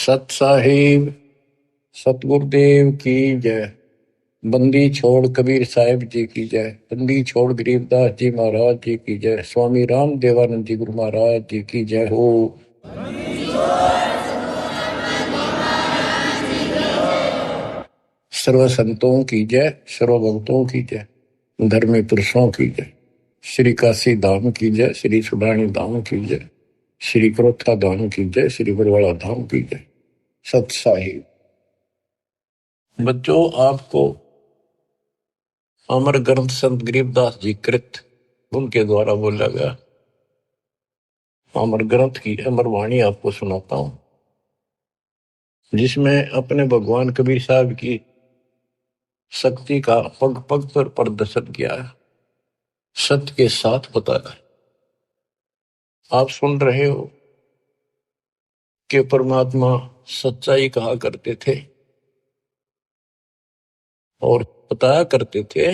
सत साहिब सतगुरुदेव की जय। बंदी छोड़ कबीर साहिब जी की जय। बंदी छोड़ गरीबदास जी महाराज जी की जय। स्वामी राम देवानंद जी गुरु महाराज जी की जय हो। सर्व संतों की जय, सर्व भक्तों की जय, धर्मी पुरुषों की जय। श्री काशी धाम की जय, श्री सुडानी धाम की जय, श्री क्रोथा धाम की जय, श्री बरवाड़ा धाम की जय। सत साहिब बच्चों, आपको अमर ग्रंथ संत गरीबदास जी कृत उनके द्वारा बोला गया अमर ग्रंथ की अमर वाणी आपको सुनाता हूं, जिसमें अपने भगवान कबीर साहब की शक्ति का पग पग पर प्रदर्शन किया है, सत्य के साथ बताया। आप सुन रहे हो कि परमात्मा सच्चाई कहा करते थे और बताया करते थे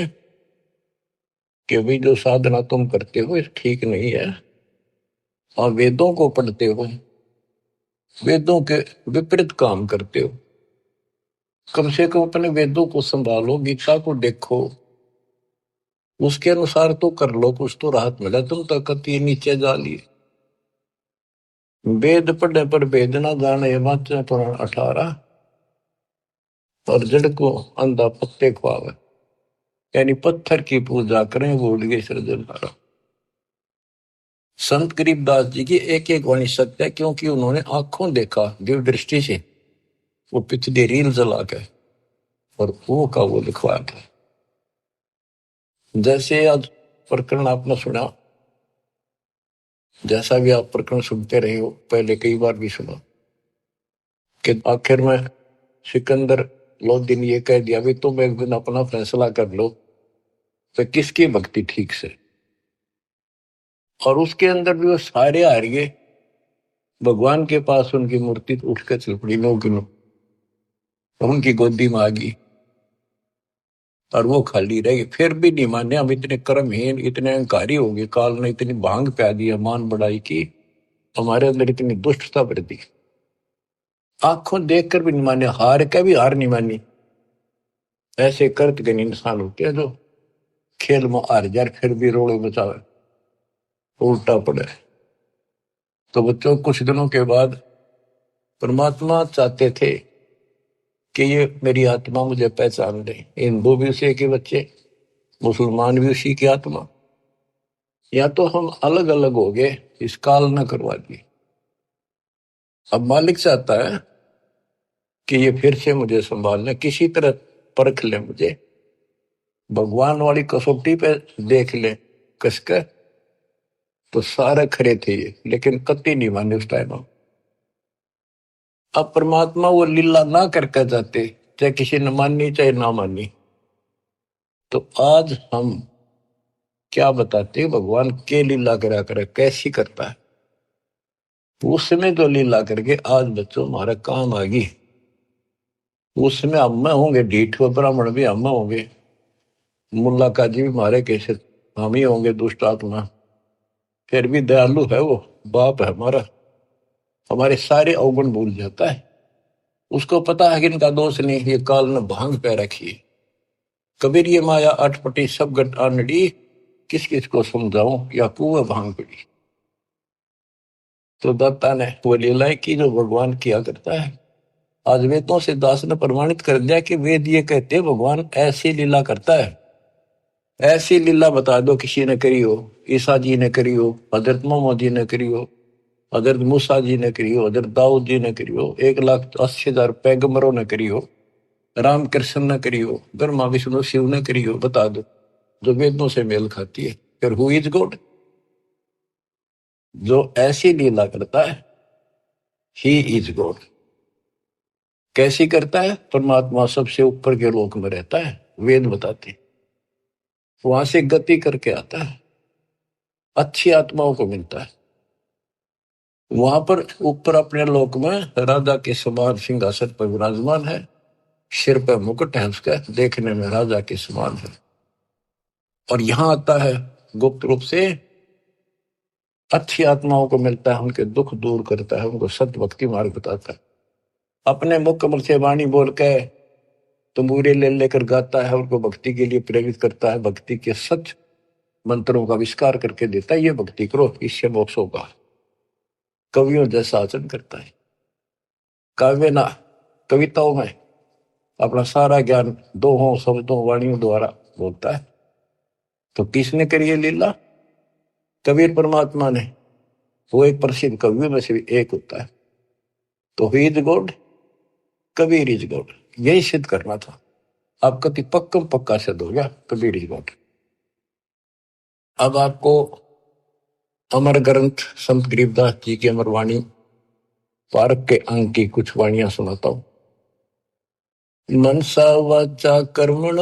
कि भाई जो साधना तुम करते हो ये ठीक नहीं है। और वेदों को पढ़ते हो, वेदों के विपरीत काम करते हो। कम से कम अपने वेदों को संभालो, गीता को देखो, उसके अनुसार तो कर लो, कुछ तो राहत मिला। तुम तो कति नीचे जा लिए। वेद पढ़े पर वेद ना जाने, वाचे पुराण 18 और जड़ को अंधा पत्ते खुआवे। यानी पत्थर की पूजा करें, भूल गए सृजनहारा। संत गरीबदास जी की एक एक वाणी सत्य है, क्योंकि उन्होंने आंखों देखा दिव्य दृष्टि से, वो पिछली रील जला के और वो का वो लिखवाया था। जैसे आज प्रकरण आपने सुना, जैसा भी आप प्रकरण सुनते रहे हो, पहले कई बार भी सुना कि आखिर में सिकंदर लोधी ने ये कह दिया भी तुम एक दिन अपना फैसला कर लो तो किसकी भक्ति ठीक से। और उसके अंदर भी वो सारे हार गए। भगवान के पास उनकी मूर्ति उठ कर चल पड़ी 9 किलो, उनकी गोदी में आ गई और वो खाली रह गई। फिर भी नहीं माने। हम इतने कर्महीन, इतने अहंकारी हो गए, काल ने इतनी भांग प्या दी, मान बढ़ाई की, हमारे अंदर इतनी दुष्टता भर दी। आंखों देखकर भी नहीं माने, हार का भी हार नहीं मानी। ऐसे कर्तज्ञ इंसान होते हैं जो खेल में हार जाए फिर भी रोड़े बचावे, उल्टा पड़े। तो बच्चों, कुछ दिनों के बाद परमात्मा चाहते थे कि ये मेरी आत्मा मुझे पहचान ले। हिंदू भी उसी के बच्चे, मुसलमान भी उसी की आत्मा। या तो हम अलग अलग हो गए, इस काल न करवा दी। अब मालिक चाहता है कि ये फिर से मुझे संभाल ले, किसी तरह परख ले मुझे, भगवान वाली कसौटी पे देख ले कसकर। तो सारे खरे थे ये, लेकिन कति नहीं माने उस टाइम। अब परमात्मा वो लीला ना करके जाते, चाहे किसी ने मानी चाहे ना मानी। तो आज हम क्या बताते, भगवान के लीला करा करे, कैसी करता है। उसमें जो लीला करके आज बच्चों हमारा काम आ गई, उसमें हम में होंगे ढीठ, ब्राह्मण भी हम में होंगे, मुल्ला काजी भी मारे कैसे हम ही होंगे दुष्ट आत्मा। फिर भी दयालु है वो, बाप है हमारा, हमारे सारे अवगुण भूल जाता है। उसको पता है कि इनका दोष नहीं, ये काल ने भांग पे रखी। कबीर ये माया अटपटी सब गट आनड़ी, किस किस को समझाऊं या कुआ भांग पड़ी। तो दत्ता ने वो लीलाएं की जो भगवान किया करता है। आज वेदों से दास ने प्रमाणित कर दिया कि वेद ये कहते भगवान ऐसी लीला करता है। ऐसी लीला बता दो किसी ने करी हो, ईसा जी ने करी हो, हजरत मोहम्मद जी ने करी हो, हजरत मूसा जी ने करी हो, हजरत दाऊद जी ने करी हो, 1,80,000 पैगंबरों ने करी हो, राम कृष्ण ने करी हो, ब्रह्मा विष्णु शिव ने करी हो, बता दो जो वेदों से मेल खाती है। फिर हु इज गॉड? जो ऐसी लीला करता है ही इज गॉड। कैसी करता है? परमात्मा सबसे ऊपर के लोक में रहता है, वेद बताते, वहां से गति करके आता है, अच्छी आत्माओं को मिलता है। वहां पर ऊपर अपने लोक में राजा के समान सिंहासन पर विराजमान है, सिर पर मुकुट है उसका, देखने में राजा के समान है। और यहां आता है गुप्त रूप से, अच्छी आत्माओं को मिलता है, उनके दुख दूर करता है, उनको सत्य भक्ति मार्ग बताता है। अपने मुख कमल से वाणी बोल के तंबूरे ले लेकर गाता है, उनको भक्ति के लिए प्रेरित करता है, भक्ति के सच मंत्रों का आविष्कार करके देता है। ये भक्ति करो, इससे मोक्ष होगा। कवियों जैसा आचरण करता है। काव्य ना कविताओं में अपना सारा ज्ञान दोहों शब्दों वाणियों द्वारा बोलता है। तो किसने करी है लीला? कबीर परमात्मा ने। वो एक प्रसिद्ध कवियों में से भी एक होता है। तो he is God, Kabir is God, यही सिद्ध करना था। आप कति पक्कम पक्का सिद्ध हो गया, कबीर इज गॉड। अब आपको अमर ग्रंथ संत गरीबदास जी की अमर वाणी पारक के अंग की कुछ वाणियां सुनाता हूं। मनसा वाचा कर्मण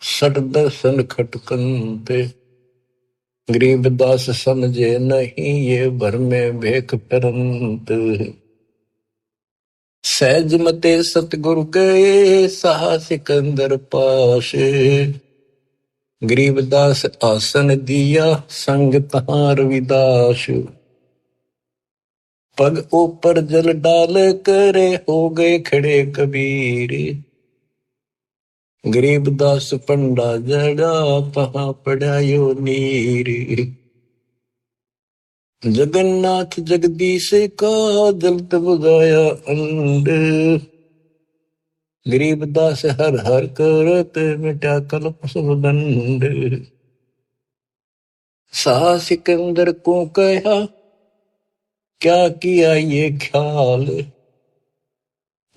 सट दर्शन खटकंते, गरीबदास समझे नहीं ये भर में भेख परंत। सहज मते सतगुरु गए सहा सिकंदर पास, गरीबदास आसन दिया संग तहां रविदास। पग ऊपर जल डाल करे हो गए खड़े कबीर, गरीबदास पंडा जड़ा पहा पड़ा यो नीर। जगन्नाथ जगदीश का जलत बुझाया अंड, गरीबदास हर हर करत मिटा कल्प सब दंड। शाह सिकंदर को कहा क्या किया ये ख्याल,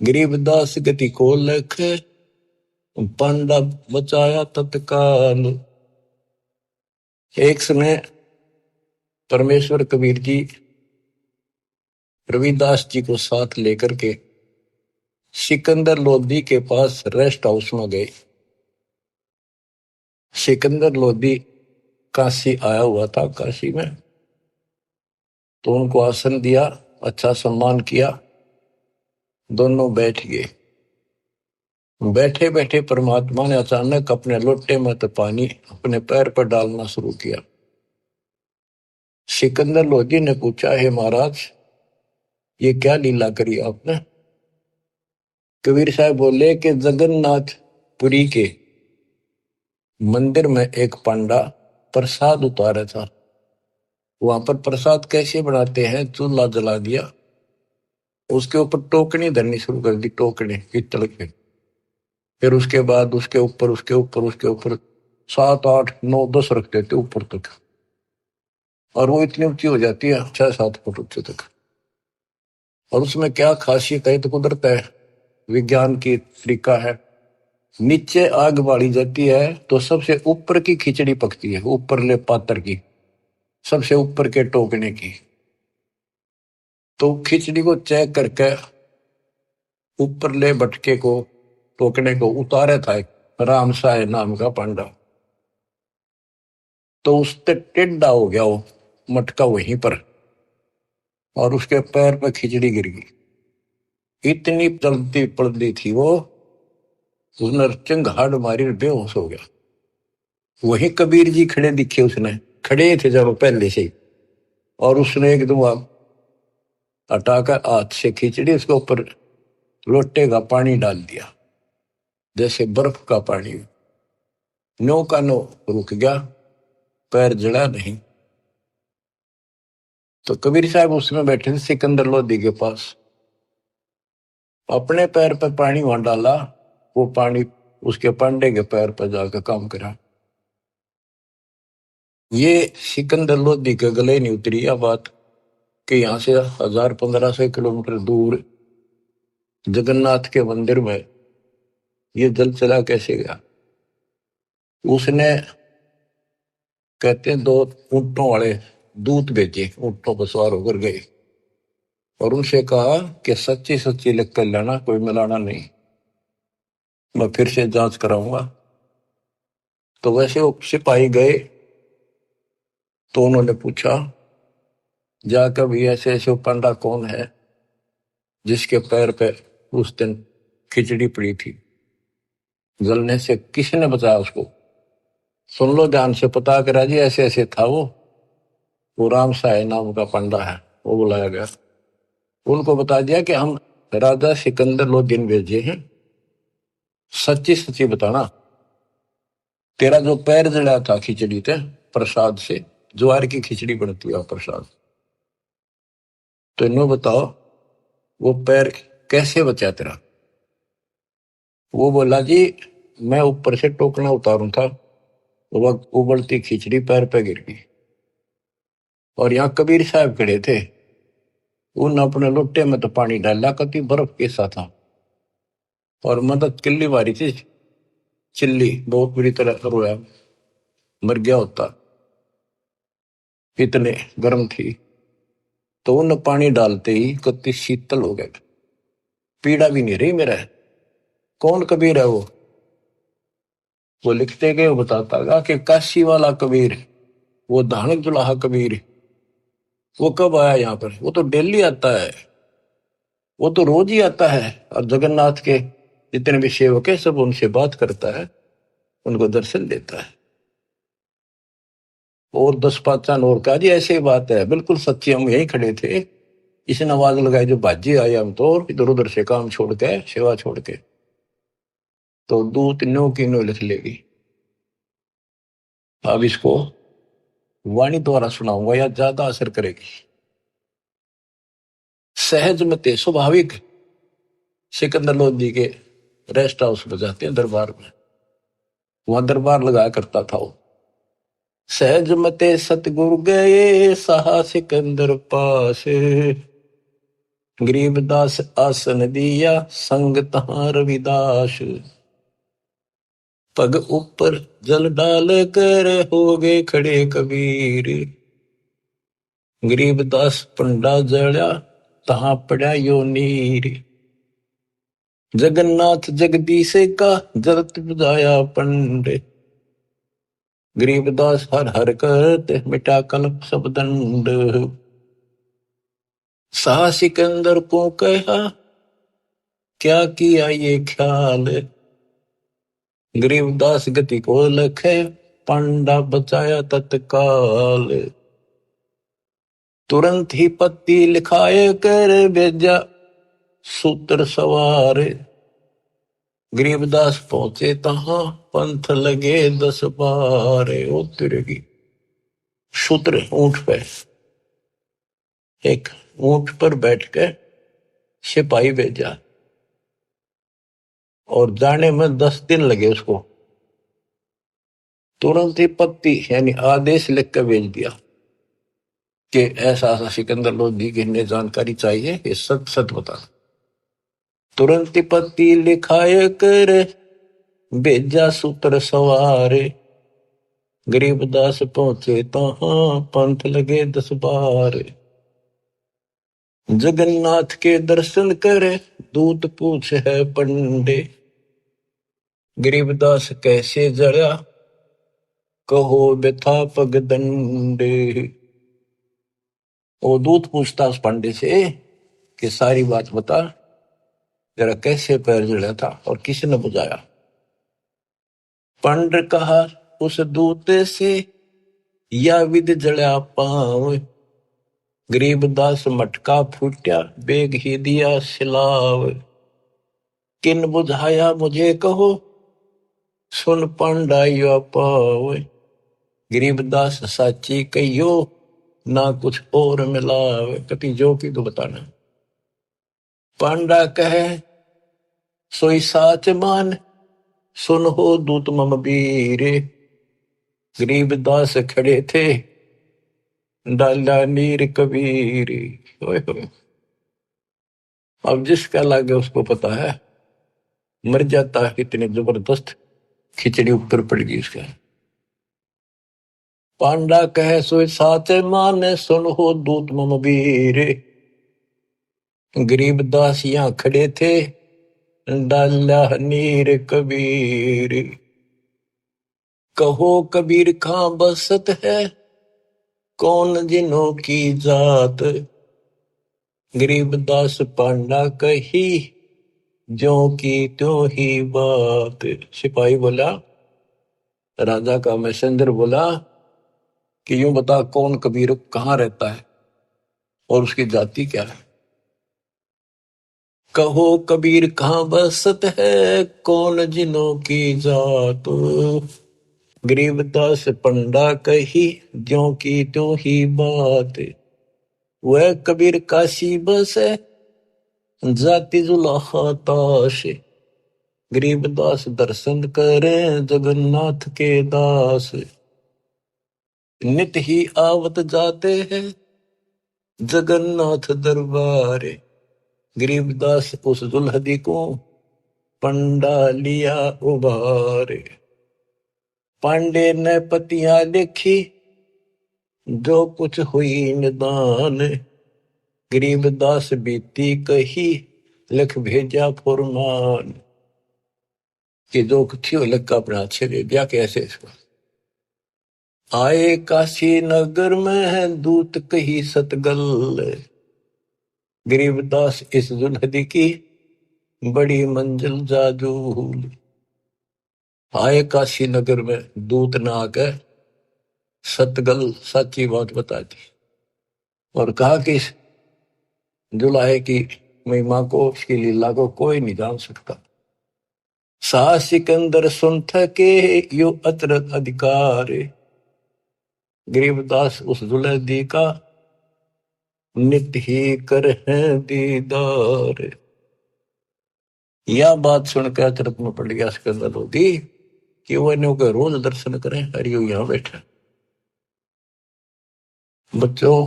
गरीबदास गति को लख पंडा बचाया तत्काल। एक समय परमेश्वर कबीर जी रविदास जी को साथ लेकर के सिकंदर लोधी के पास रेस्ट हाउस में गए। सिकंदर लोधी काशी आया हुआ था, काशी में। तो उनको आसन दिया, अच्छा सम्मान किया, दोनों बैठ गए। बैठे बैठे परमात्मा ने अचानक अपने लोटे में तो पानी अपने पैर पर डालना शुरू किया। सिकंदर लोधी ने पूछा, हे महाराज ये क्या लीला करी आपने? कबीर साहब बोले कि जगन्नाथ पुरी के मंदिर में एक पंडा प्रसाद उतारा था। वहां पर प्रसाद कैसे बनाते हैं, चूल्हा जला दिया, उसके ऊपर टोकनी धरनी शुरू कर दी, टोकनी पित्तल के। फिर उसके बाद उसके ऊपर 7 8 9 10 रख देते ऊपर तक, और वो इतनी ऊंची हो जाती है 6 7 फुट ऊंचे तक। और उसमें क्या खासियत है, तो कुदरत है, विज्ञान की तरीका है। नीचे आग बाली जाती है तो सबसे ऊपर की खिचड़ी पकती है, ऊपर ले पात्र की, सबसे ऊपर के टोकने की। तो खिचड़ी को चेक करके ऊपर ले भटके को टोकने को उतारे था एक राम साय नाम का पांडा। तो उससे टेढ़ा हो गया वो मटका वहीं पर, और उसके पैर पर खिचड़ी गिर गई। इतनी जल्दी पड़ती थी वो, उसने चिंगाड़ मारी, बेहोश हो गया। वही कबीर जी खड़े दिखे, उसने खड़े थे जब पहले से, और उसने एकदम हटाकर हाथ से खिचड़ी उसके ऊपर लोटे का पानी डाल दिया, जैसे बर्फ का पानी। नो का नो रुक गया, पैर जड़ा नहीं। तो कबीर साहब उसमें बैठे थे सिकंदर लोधी के पास, अपने पैर पर पानी वहां डाला, वो पानी उसके पांडे के पैर पर जाकर काम करा। ये सिकंदर लोधी के गले नहीं उतरी यह बात कि यहां से 1000-1500 किलोमीटर दूर जगन्नाथ के मंदिर में ये जल चला कैसे गया। उसने कहते हैं 2 ऊंटों वाले दूत भेजे, ऊंटों पर सवार होकर गए और उनसे कहा कि सच्ची सच्ची लिख कर लाना, कोई मिलाना नहीं, मैं फिर से जांच कराऊंगा। तो वैसे वो सिपाही गए, तो उन्होंने पूछा जाकर भी ऐसे ऐसे पंडा कौन है जिसके पैर पे उस दिन खिचड़ी पड़ी थी, जलने से किसने बचाया उसको? सुन लो ध्यान से, पता करा जी, ऐसे ऐसे था वो राम साय नाम का पंडा है। वो बुलाया गया, उनको बता दिया कि हम राजा सिकंदर लोदीन भेजे हैं, सच्ची सच्ची बताना, तेरा जो पैर जड़ा था खिचड़ी थे प्रसाद से, ज्वार की खिचड़ी बनती है प्रसाद, तो इन्हों बताओ वो पैर कैसे बचा तेरा। वो बोला जी मैं ऊपर से टोकना उतारू था, वो उबलती खिचड़ी पैर पे गिर गई, और यहाँ कबीर साहब खड़े थे, उन अपने लोटे में तो पानी डाला, कति बर्फ कैसा था, और मदद किल्ली मारी थी, चिल्ली बहुत बुरी तरह रोया, मर गया होता, इतने गर्म थी। तो उन पानी डालते ही कति शीतल हो गए, पीड़ा भी नहीं रही मेरा। कौन कबीर है वो लिखते गए, वो बताता गा कि काशी वाला कबीर, वो धानक जुलाहा कबीर, वो कब आया यहाँ पर, वो तो डेली आता है, वो तो रोज ही आता है, और जगन्नाथ के जितने भी सेवक है सब उनसे बात करता है, उनको दर्शन देता है। और 10 5 और का जी ऐसे ही बात है, बिल्कुल सच्ची, हम यहीं खड़े थे, इसने आवाज लगाई जो बाजी आए, हम तो इधर उधर से काम छोड़ के सेवा छोड़ के, तो 2 3 की नो लिख लेगी। अब इसको वाणी द्वारा सुनाऊंगा या ज्यादा असर करेगी। सहज मते स्वाभाविक सिकंदर लोधी के रेस्ट हाउस में जाते हैं दरबार में, वहां दरबार लगाया करता था वो। सहज मते सतगुरु गए सहा सिकंदर पास, गरीबदास आसन दिया संग तहां रविदास, पग ऊपर जल डाल कर हो गए खड़े कबीर, गरीबदास पंडा जड़ा तहां पड़ा यो नीर, जगन्नाथ जगदीश का जरत बुझाया पंडे, गरीबदास हर हर करते मिटा कल्प सब दंड, सा सिकंदर को कहा क्या किया ये ख्याल, गरीबदास गति को लखे पंडा बचाया तत्काल, तुरंत ही पत्ती लिखाए कर भेजा सूत्र सवार, गरीबदास पहुंचे तहां पंथ लगे 10 12, ओ तिरगी सूत्र ऊंट पे, एक ऊंट पर बैठ कर सिपाही भेजा, और जाने में 10 दिन लगे उसको, तुरंत ही पत्ती यानी आदेश लिख कर भेज दिया कि ऐसा ऐसा सिकंदर लोधी की इन्हें जानकारी चाहिए, ये सत सत बता। तुरंत ही पत्ती लिखाए कर भेजा सूत्र सवारे, गरीबदास पहुंचे तहां पंथ लगे 10 12, जगन्नाथ के दर्शन करे दूत पूछ है पंडे, गरीबदास कैसे जड़ा कहो व्यथा पग दंडे। वो दूत पूछता उस पंडे से कि सारी बात बता, जरा कैसे पैर जड़ा था और किसने बुझाया। पंड कहा उस दूत से या विद जड़ा पांव, गरीबदास मटका फूट्या बेग ही दिया सिलाव, किन बुझाया मुझे कहो सुन पंडा यो पाव, गरीबदास साची कहियो ना कुछ और मिलावे, कति जो की तो बताना। पांडा कहे सोई साच मान सुन हो दूत मम वीरे, गरीबदास खड़े थे डाला नीर कबीर। अब जिसका लागे उसको पता है, मर जाता है कितनी जबरदस्त खिचड़ी ऊपर पड़ गई उसका। पांडा कहे सोई साचे माने सुन हो दूत मम वीर, गरीबदास यहाँ खड़े थे डाला नीर कबीर, कहो कबीर खां बसत है कौन जिनों की जात, गरीबदास पांडा कही ज्यों की त्यों ही बात। सिपाही बोला, राजा का मैसेंजर बोला कि यूं बता कौन कबीर कहाँ रहता है और उसकी जाति क्या है। कहो कबीर कहाँ बसत है, कौन जिनों की जात। गरीबदास पंडा कही, ज्यों की त्यों ही बात। वह कबीर काशी बसे, जाति जुलाहा ताश। गरीबदास दर्शन करें, जगन्नाथ के दास। नित ही आवत जाते हैं, जगन्नाथ दरबारे। गरीबदास उस दुल्हदी को, पंडा लिया उबारे। पांडे ने पतियां लिखी, जो कुछ हुई निदान। गरीबदास बीती कही, लिख भेजा फुरमान। कि जो कुछ हो लिख अपना अच्छे दे दिया। कैसे इसको आए काशी नगर में है, दूत कही सतगल। गरीबदास इस दुल्हदी की, बड़ी मंजिल जाजूल। आए काशी नगर में, दूत ना आकर सतगल सच्ची बात बता दी। और कहा कि इस जुलाहे की महिमा को, उसकी लीला को कोई नहीं जान सकता। सा सिकंदर सुन थके, यो अतरत अधिकार। गरीबदास उस दुल्हदी का, नित ही कर है दीदार। यह बात सुनकर अचरत में पड़ गया सिकंदर लोधी, कि वो इन्हों के रोज दर्शन करें। हरियो यहां बैठा। बच्चों,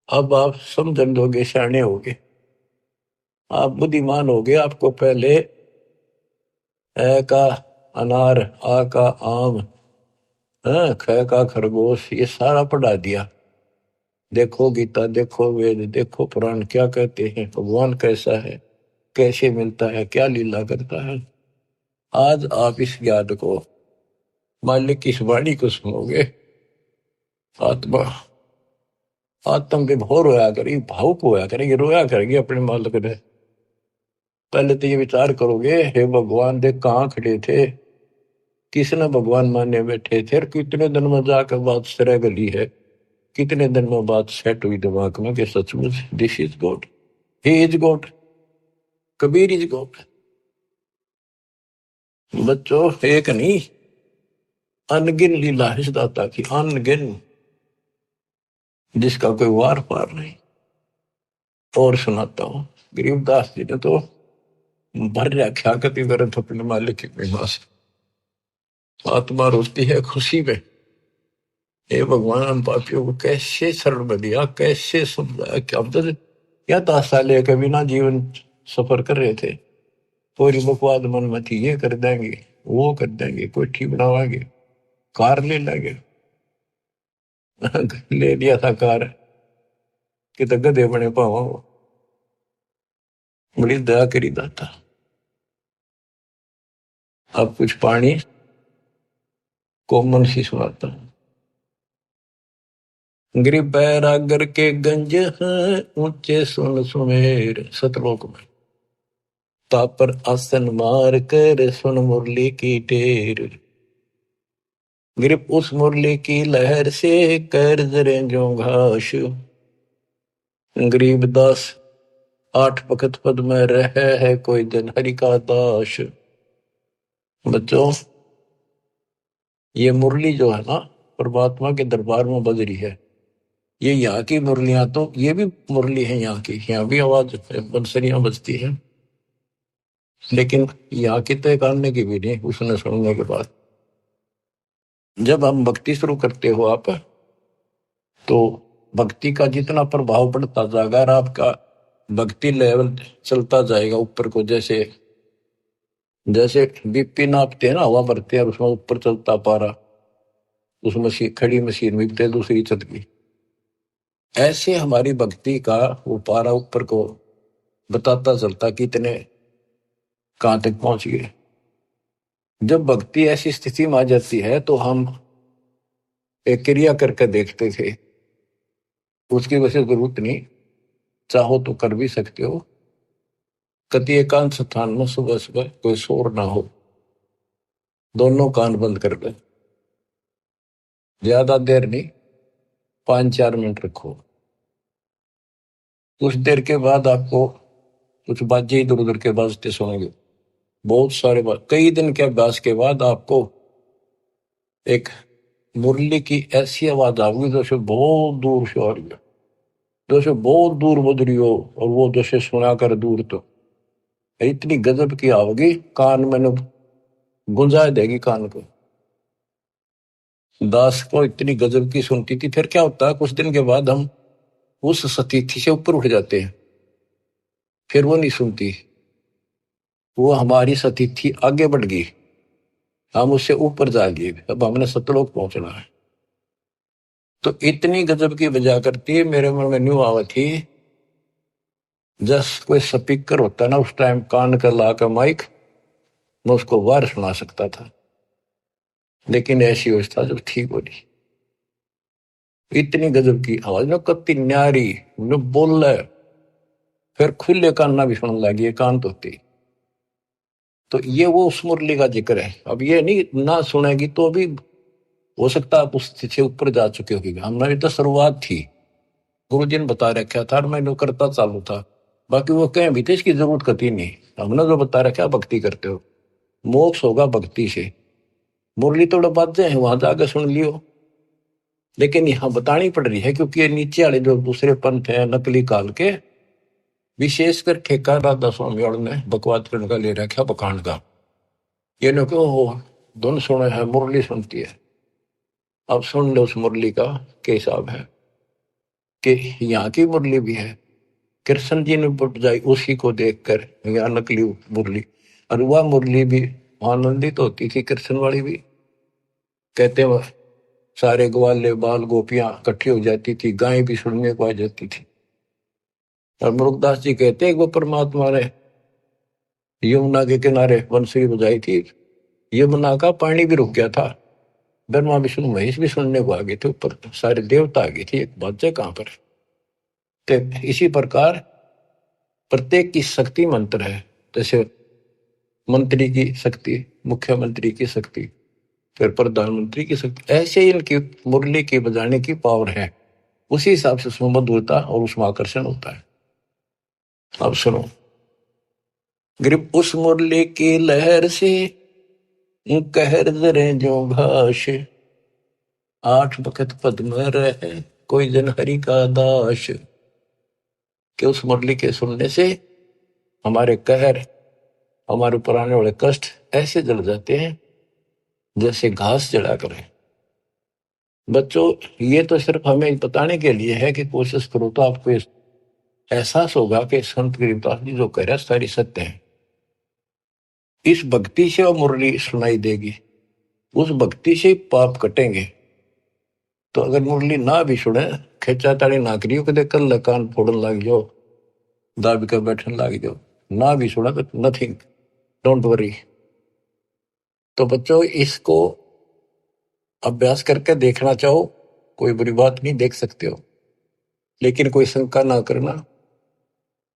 अब आप समझन दोगे, सियाने होगे, आप बुद्धिमान होगे। आपको पहले ए का अनार, आ का आम, ख का खरगोश, ये सारा पढ़ा दिया। देखो गीता, देखो वेद, देखो पुराण क्या कहते हैं, भगवान कैसा है, कैसे मिलता है, क्या लीला करता है। आज आप इस ज्ञान को, मालिक की इस वाणी को सुनोगे, आत्मा आत्म विभोर होया करेगी, भावुक होया करेगी, रोया करेगी अपने मालिक ने। पहले तो ये विचार करोगे, हे भगवान देख कहाँ खड़े थे, किसने भगवान माने बैठे थे, और कितने दिन में जाकर बात सरे गली है, कितने दिन में बात सेट हुई दिमाग में कि सचमुच this is God, he is God, Kabir is God. बच्चों, एक नहीं, अनगिन लीला है इस दाता की, अनगिन, जिसका कोई वार पार नहीं। और सुनाता हूं, गरीबदास जी ने तो भर रखा कति वरत अपने मालिक की महिमा से। आत्मा रोती है खुशी में, हे भगवान हम पापियों को कैसे शरण में दिया, कैसे समझाया। क्या हम तो क्या ताशा लेकर बिना जीवन सफर कर रहे थे, पूरी बकवाद मन में थी, ये कर देंगे, वो कर देंगे, कोठी बनावाएंगे, कार ले लेंगे। ले लिया था कार, कि तो गधे बने पावा। बड़ी दया करी दाता। अब कुछ पानी कोमल सी सुनाता हूं। गरीब बैरागर के गंज हैं, ऊंचे सुन सुमेर। सतलोक में तापर आसन मार कर, सुन मुरली की टेर। गिरप उस मुरली की लहर से, कर जरे जो घास। गरीबदास आठ वक्त पद में रहे है, कोई दिन हरि का दास। बच्चों, ये मुरली जो है ना, परमात्मा के दरबार में बज रही है। ये यहाँ की मुरलियां, तो ये भी मुरली है यहाँ की, यहाँ भी आवाज बंसरियां बजती है, लेकिन यहाँ की तो एक आने की भी नहीं। उसने सुनने के बाद जब हम भक्ति शुरू करते हो आप, तो भक्ति का जितना प्रभाव पड़ता जाएगा, और आपका भक्ति लेवल चलता जाएगा ऊपर को। जैसे जैसे बीपी नापते हैं ना, हवा भरते हैं, उसमें ऊपर चलता पारा, उस मशीन, खड़ी मशीन में दूसरी छत की, ऐसे हमारी भक्ति का वो पारा ऊपर को बताता चलता कितने कहां तक पहुंच गए। जब भक्ति ऐसी स्थिति में आ जाती है, तो हम एक क्रिया करके देखते थे, उसकी वजह जरूरत नहीं, चाहो तो कर भी सकते हो। कति एकांत स्थान में सुबह सुबह कोई शोर ना हो, दोनों कान बंद कर दे, ज्यादा देर नहीं, 5-4 मिनट रखो। कुछ देर के बाद आपको कुछ बाजे इधर उधर के बाजते सुनेंगे, बहुत सारे कई दिन के अभ्यास के बाद आपको एक मुरली की ऐसी आवाज आएगी जैसे बहुत दूर से आ रही है, जैसे बहुत दूर बज रही हो, और वो जैसे सुना कर दूर तो इतनी गजब की आवेगी, कान मैंने गुंजा देगी कान को। दास को इतनी गजब की सुनती थी। फिर क्या होता है, कुछ दिन के बाद हम उस सतीथी से ऊपर उठ जाते हैं, फिर वो नहीं सुनती, वो हमारी सतीथी आगे बढ़ गई, हम उससे ऊपर जा गए, अब हमने सतलोक पहुंचना है। तो इतनी गजब की बजा करती है, मेरे मन में न्यू आवा थी, जस कोई स्पीकर होता ना उस टाइम कान कर ला कर माइक, मैं उसको बाहर सुना सकता था, लेकिन ऐसी अवस्था जब ठीक हो रही, इतनी गजब की आवाज ना, कत्ती न्यारी न बोल रहा है, फिर खुले कान ना भी सुनने लगी, कान तो होती। तो ये वो उस मुरली का जिक्र है। अब ये नहीं ना सुनेगी तो भी हो सकता है आप उस से ऊपर जा चुके होगी, हमारी तो शुरुआत थी, गुरु जी ने बता रखा था और मैंने करता चालू था, बाकी वो कहें भी थे इसकी जरूरत कती नहीं, हमने जो बता रखा भक्ति करते हो, मोक्ष होगा भक्ति से। मुरली थोड़ा बाजे हैं वहां जाकर सुन लियो, लेकिन यहाँ बतानी पड़ रही है क्योंकि ये नीचे वाले जो दूसरे पंथ है नकली काल के, विशेषकर ठेका राधा स्वामी और ने बकवाद करने का ले रखा बखान का, ये नो क्यों हो धुन सुने है मुरली सुनती है। अब सुन लो उस मुरली का क्या हिसाब है, कि यहाँ की मुरली भी है, कृष्ण जी ने बजाई उसी को देखकर, यहाँ नकली मुरली, और वह मुरली भी आनंदित होती थी, कृष्ण वाली भी, कहते वह सारे ग्वाले बाल गोपियां इकट्ठी हो जाती थी, गाय भी सुनने को आ जाती थी। और मुरुगदास जी कहते हैं वो परमात्मा ने यमुना के किनारे बंसुरी बजाई थी, यमुना का पानी भी रुक गया था, ब्रह्मा विष्णु महेश भी सुनने को आ गए थे, ऊपर सारे देवता आ गए थे, एक बात कहां पर। तो इसी प्रकार प्रत्येक की शक्ति मंत्र है, जैसे मंत्री की शक्ति, मुख्यमंत्री की शक्ति, फिर प्रधानमंत्री की शक्ति, ऐसे ही इनकी मुरली की बजाने की पावर है, उसी हिसाब से उसमें मधुरता और उसमें आकर्षण होता है। अब सुनो, ग्रिप उस मुरली की लहर से कहर जरे जो घास, आठ बखत पद में रहे कोई जन हरि का दास, कि उस मुरली के सुनने से हमारे कहर, हमारे ऊपर आने वाले कष्ट ऐसे जल जाते हैं जैसे घास जला करे। बच्चों, ये तो सिर्फ हमें बताने के लिए है कि कोशिश करो तो आपको एहसास होगा कि संत गरीबदास जी जो कह रहे हैं सारी सत्य है। इस भक्ति से वो मुरली सुनाई देगी, उस भक्ति से पाप कटेंगे। तो अगर मुरली ना भी सुने, खेचा ताड़ी ना करियो कदे कल कान फोड़न लग जाओ, दाबी कर बैठन लग जाओ, ना भी सुना तो नथिंग, डोंट वरी। तो बच्चों, इसको अभ्यास करके देखना चाहो, कोई बुरी बात नहीं, देख सकते हो, लेकिन कोई शंका ना करना,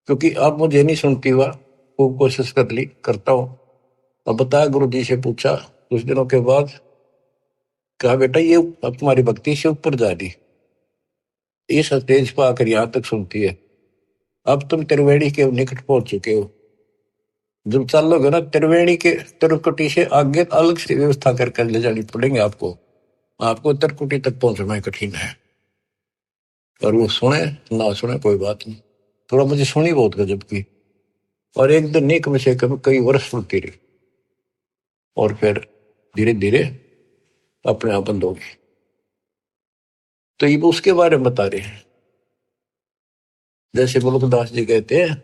क्योंकि अब मुझे नहीं सुनती हुआ, खूब कोशिश कर ली, करता हूं। अब बताया, गुरु जी से पूछा कुछ दिनों के बाद, कहा बेटा ये अब तुम्हारी भक्ति से ऊपर जा रही, इस स्टेज पर आकर यहां तक सुनती है, अब तुम त्रिवेणी के निकट पहुंच चुके हो, जब चलोगे ना त्रिवेणी के त्रिकुटी से आगे अलग से व्यवस्था करके ले जानी पड़ेंगे आपको, आपको त्रिकुटी तक पहुंचना कठिन है। और वो सुने ना सुने कोई बात नहीं, थोड़ा मुझे सुनी बहुत गजब की, और एक दिन नहीं कम से कम कई वर्ष सुनती रही, और फिर धीरे धीरे अपने आप बंद हो गई। तो ये उसके बारे में बता रहे हैं, जैसे मुल्कदास जी कहते हैं,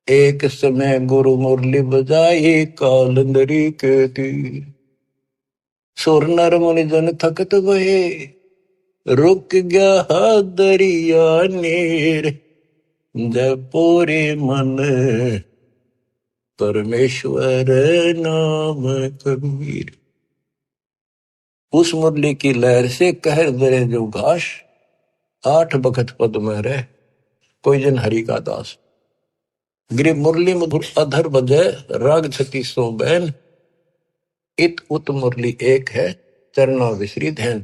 एक समय गुरु मुरली बजाई कालंदरी के तीर, सुर नर मुनि जन थकत भये, रुक गया दरिया नीर, जपोरे मन परमेश्वर नाम कबीर। उस मुरली की लहर से कहर दरे जो घास, आठ बखत पद में रह कोई जन हरि का दास। गिरि मुरली मधुर अधर बजे राग छती सो बैन, इत उत मुरली एक है चरणा विसरी धैन।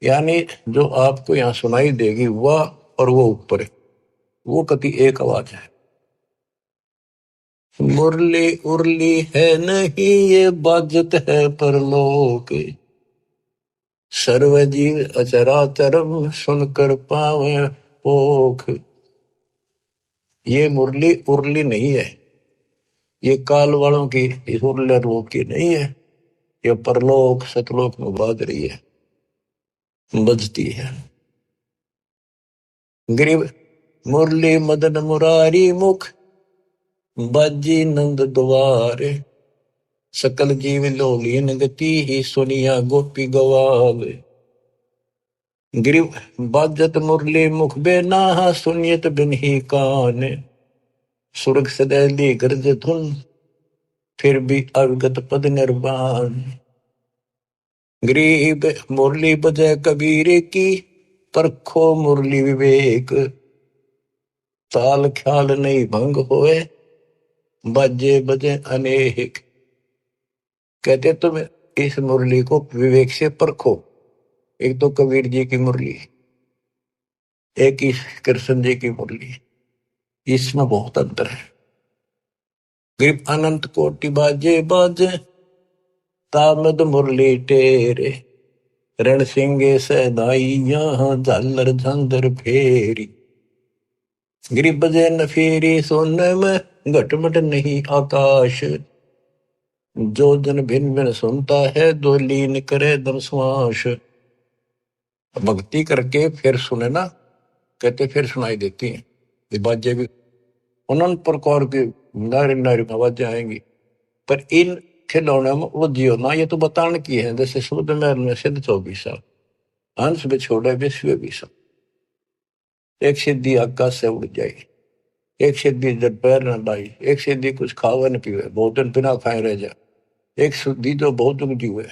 यानी जो आपको यहाँ सुनाई देगी वह और वो ऊपर है, वो कति एक आवाज है। मुरली उरली है नहीं ये बाजत है परलोक, सर्वजीव अचराचरम सुनकर पावे पोख। ये मुरली उरली नहीं है, ये काल वालों की इस उरले लोक की नहीं है, ये परलोक सतलोक में बाज रही है, बजती है। ग्रीव मुरली मदन मुरारी मुख, बाजी नंद द्वारे, सकल जीव लोलियन गति ही सुनिया गोपी गवावे। ग्रीव बाजत मुरली मुख बेना सुनियत बिन ही कान, सुरग सदैली गर्ज धुन फिर भी अवगत पद निर्वाण। ग्रीब मुरली बजय कबीर की, परखो मुरली विवेक, ताल ख्याल नहीं भंग होए, बाजे बजे अनेक। कहते तुम इस मुरली को विवेक से परखो। एक तो कबीर जी की मुरली, एक ही कृष्ण जी की मुरली, इसमें बहुत अंतर है। ग्रीब अनंत कोटि बाजे बाजे, तामद मुरली टेरे, रण सिंगे सदाइया झालर झंझर फेरी। गिरिब बजे न फेरी सोने में घटमट नहीं आकाश, जो जन भिन्न भिन्न सुनता है दो लीन करे दम श्वास। भक्ति करके फिर सुने ना, कहते फिर सुनाई देती हैं ये बाजे भी, अनंत प्रकार की नारी नारी आवाजें आएंगी। पर इन खिलौने में वो जियो ना, ये तो बताने की है। जैसे शुद्ध महल में सिद्ध 24 साल, हंस में छोड़े विश्व 20 साल, एक सिद्धि आकाश से उड़ जाए, एक सिद्धि जब पैर न लाई, एक सिद्धि कुछ खावे न पीवे, बहुत दिन बिना खाए रह जा, एक शुद्धि जो बहुत उगजी हुए।